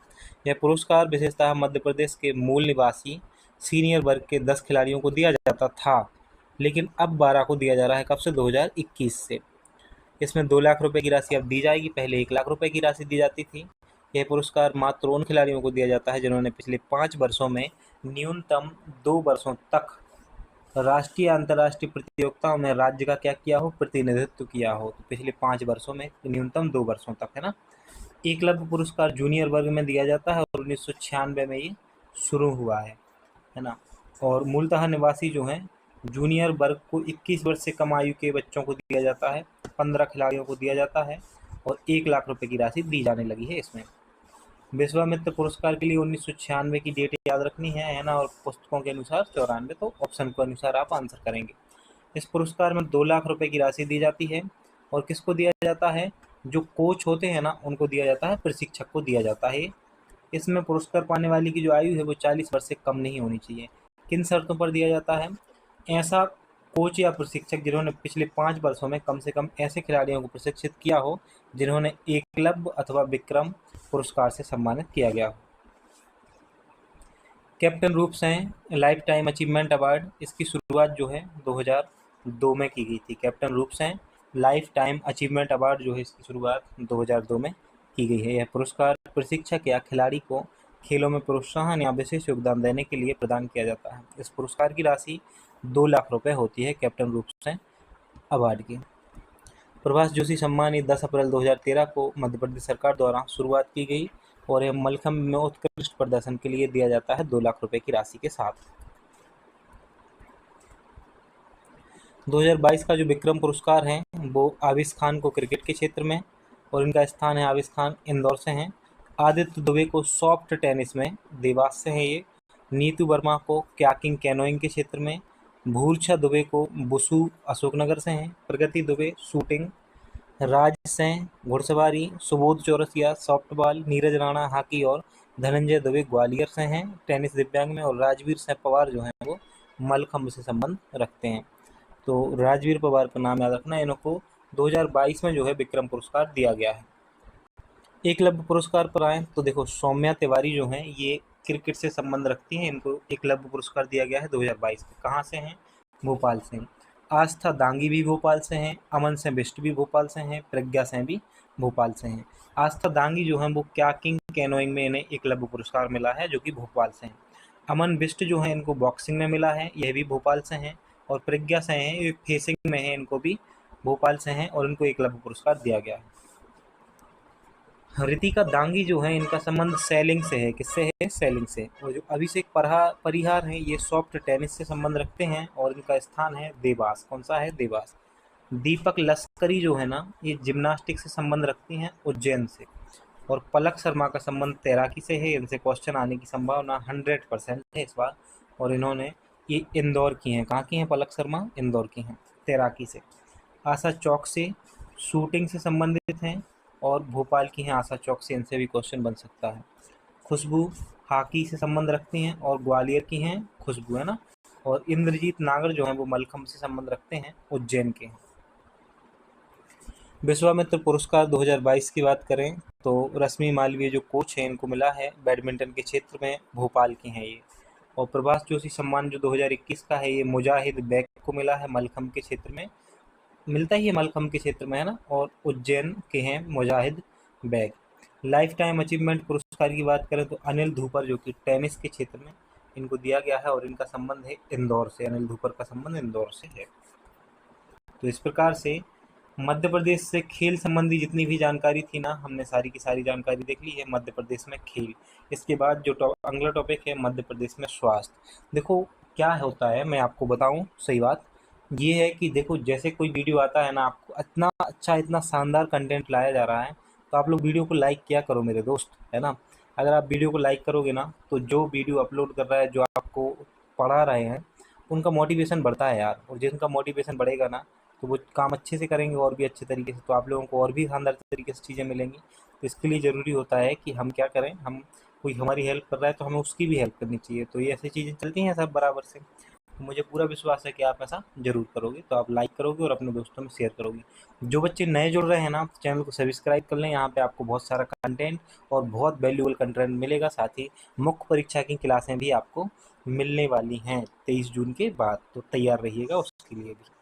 यह पुरस्कार विशेषतः मध्य प्रदेश के मूल निवासी सीनियर वर्ग के 10 खिलाड़ियों को दिया जाता था, लेकिन अब 12 को दिया जा रहा है। कब से? 2021 से। इसमें 2 लाख रुपए की राशि अब दी जाएगी, पहले 1 लाख रुपए की राशि दी जाती थी। यह पुरस्कार मात्र उन खिलाड़ियों को दिया जाता है जिन्होंने पिछले 5 वर्षों में न्यूनतम 2 वर्षों तक राष्ट्रीय अंतर्राष्ट्रीय प्रतियोगिताओं में राज्य का क्या किया हो? प्रतिनिधित्व किया हो। तो पिछले 5 वर्षों में न्यूनतम 2 वर्षों तक, है ना। एकलव्य पुरस्कार जूनियर वर्ग में दिया जाता है, और 1996 में ये शुरू हुआ है ना। और मूलतः निवासी जो हैं जूनियर वर्ग को 21 वर्ष से कम आयु के बच्चों को दिया जाता है, 15 खिलाड़ियों को दिया जाता है, और 1 लाख रुपए की राशि दी जाने लगी है इसमें। विश्वामित्र पुरस्कार के लिए 1996 की डेट याद रखनी है ना, और पुस्तकों के अनुसार 94, तो ऑप्शन के अनुसार आप आंसर करेंगे। इस पुरस्कार में 2 लाख रुपए की राशि दी जाती है, और किसको दिया जाता है? जो कोच होते हैं ना उनको दिया जाता है, प्रशिक्षक को दिया जाता है। इसमें पुरस्कार पाने वाले की जो आयु है वो 40 वर्ष से कम नहीं होनी चाहिए। किन शर्तों पर दिया जाता है? ऐसा कोच या प्रशिक्षक जिन्होंने पिछले 5 वर्षों में कम से कम ऐसे खिलाड़ियों को प्रशिक्षित किया हो जिन्होंने एकलव्य अथवा विक्रम पुरस्कार से सम्मानित किया गया हो। कैप्टन रूप Singh life time achievement award, इसकी शुरुआत जो है 2002 में की गई थी। कैप्टन रूप Singh life time achievement award जो है इसकी शुरुआत 2002 में की गई है। यह पुरस्कार प्रशिक्षक या खिलाड़ी को खेलों में प्रोत्साहन या विशेष योगदान देने के लिए प्रदान किया जाता है। इस पुरस्कार की राशि 2 लाख रुपए होती है कैप्टन रूप सिंह अवार्ड की। प्रभाष जोशी सम्मान 10 अप्रैल 2013 को मध्य प्रदेश सरकार द्वारा शुरुआत की गई, और यह मलखम्ब में उत्कृष्ट प्रदर्शन के लिए दिया जाता है 2 लाख रुपए की राशि के साथ। 2022 का जो विक्रम पुरस्कार है वो आविश खान को क्रिकेट के क्षेत्र में, और इनका स्थान है आविश खान इंदौर से हैं। आदित्य दुबे को सॉफ्ट टेनिस में देवास से है ये। नीतू वर्मा को कयाकिंग कैनोइंग के क्षेत्र में। भूरछा दुबे को बुसू अशोकनगर से हैं। प्रगति दुबे शूटिंग। राज सिंह घुड़सवारी। सुबोध चौरसिया सॉफ्टबॉल। नीरज राणा हॉकी, और धनंजय दुबे ग्वालियर से हैं टेनिस दिव्यांग में। और राजवीर सिंह पवार जो हैं वो मलखम्ब से संबंध रखते हैं। तो राजवीर पवार का नाम याद रखना। इनको 2022 में जो है विक्रम पुरस्कार दिया गया है। एकलव्य पुरस्कार पर आए तो देखो सौम्या तिवारी जो हैं ये क्रिकेट से संबंध रखती हैं, इनको एकलव्य पुरस्कार दिया गया है 2022 में। कहाँ से हैं? भोपाल से। आस्था दांगी भी भोपाल से हैं। अमन सिंह बिष्ट भी भोपाल से हैं। प्रज्ञा सिंह भी भोपाल से हैं। आस्था दांगी जो हैं वो कयाकिंग कैनोइंग में इन्हें एकलव्य पुरस्कार मिला है, जो कि भोपाल से हैं। अमन बिष्ट जो है इनको बॉक्सिंग में मिला है, यह भी भोपाल से हैं। और प्रज्ञा सिंह हैं ये फेसिंग में है, इनको भी भोपाल से हैं, और इनको एकलव्य पुरस्कार दिया गया है। रितिका दांगी जो है इनका संबंध सेलिंग से है। किससे है? सेलिंग से। और जो अभिषेक परिहार हैं ये सॉफ्ट टेनिस से संबंध रखते हैं, और इनका स्थान है देवास। कौन सा है? देवास। दीपक लश्करी जो है ना ये जिम्नास्टिक से संबंध रखती हैं, उज्जैन से। और पलक शर्मा का संबंध तैराकी से है। इनसे क्वेश्चन आने की संभावना 100% है इस बार। और इन्होंने ये इंदौर की हैं। कहाँ की हैं पलक शर्मा? इंदौर की हैं, तैराकी से। आशा चौक से शूटिंग से संबंधित हैं, और भोपाल की हैं आशा चौक से। इनसे भी क्वेश्चन बन सकता है। खुशबू हॉकी से संबंध रखती हैं, और ग्वालियर की हैं खुशबू, है ना। और इंद्रजीत नागर जो हैं वो मलखम्ब से संबंध रखते हैं, उज्जैन के हैं। विश्वामित्र पुरस्कार 2022 की बात करें तो रश्मि मालवीय जो कोच हैं इनको मिला है बैडमिंटन के क्षेत्र में, भोपाल की हैं ये। और प्रभाष जोशी सम्मान जो 2021 का है ये मुजाहिद बैग को मिला है, मलखम्ब के क्षेत्र में मिलता ही है, मलखम्ब के क्षेत्र में, है ना। और उज्जैन के हैं मुजाहिद बैग। लाइफ टाइम अचीवमेंट पुरस्कार की बात करें तो अनिल धूपर जो कि टेनिस के क्षेत्र में इनको दिया गया है, और इनका संबंध है इंदौर से। अनिल धूपर का संबंध इंदौर से है। तो इस प्रकार से मध्य प्रदेश से खेल संबंधी जितनी भी जानकारी थी ना हमने सारी की सारी जानकारी देख ली है मध्य प्रदेश में खेल। इसके बाद जो अगला टॉपिक है मध्य प्रदेश में स्वास्थ्य। देखो क्या होता है मैं आपको बताऊं, सही बात, ये है कि देखो जैसे कोई वीडियो आता है ना, आपको इतना अच्छा इतना शानदार कंटेंट लाया जा रहा है, तो आप लोग वीडियो को लाइक किया करो मेरे दोस्त, है ना। अगर आप वीडियो को लाइक करोगे ना, तो जो वीडियो अपलोड कर रहा है, जो आपको पढ़ा रहे हैं, उनका मोटिवेशन बढ़ता है यार। और जिनका मोटिवेशन बढ़ेगा ना, तो वो काम अच्छे से करेंगे और भी अच्छे तरीके से, तो आप लोगों को और भी शानदार तरीके से चीज़ें मिलेंगी। तो इसके लिए ज़रूरी होता है कि हम क्या करें, हम कोई हमारी हेल्प कर रहा है तो हमें उसकी भी हेल्प करनी चाहिए। तो ये ऐसी चीज़ें चलती हैं सब बराबर से। तो मुझे पूरा विश्वास है कि आप ऐसा ज़रूर करोगे, तो आप लाइक करोगे और अपने दोस्तों में शेयर करोगे। जो बच्चे नए जुड़ रहे हैं ना, तो चैनल को सब्सक्राइब कर लें। यहाँ पे आपको बहुत सारा कंटेंट और बहुत वैल्यूबल कंटेंट मिलेगा। साथ ही मुख्य परीक्षा की क्लासें भी आपको मिलने वाली हैं 23 जून के बाद, तो तैयार रहिएगा उसके लिए भी।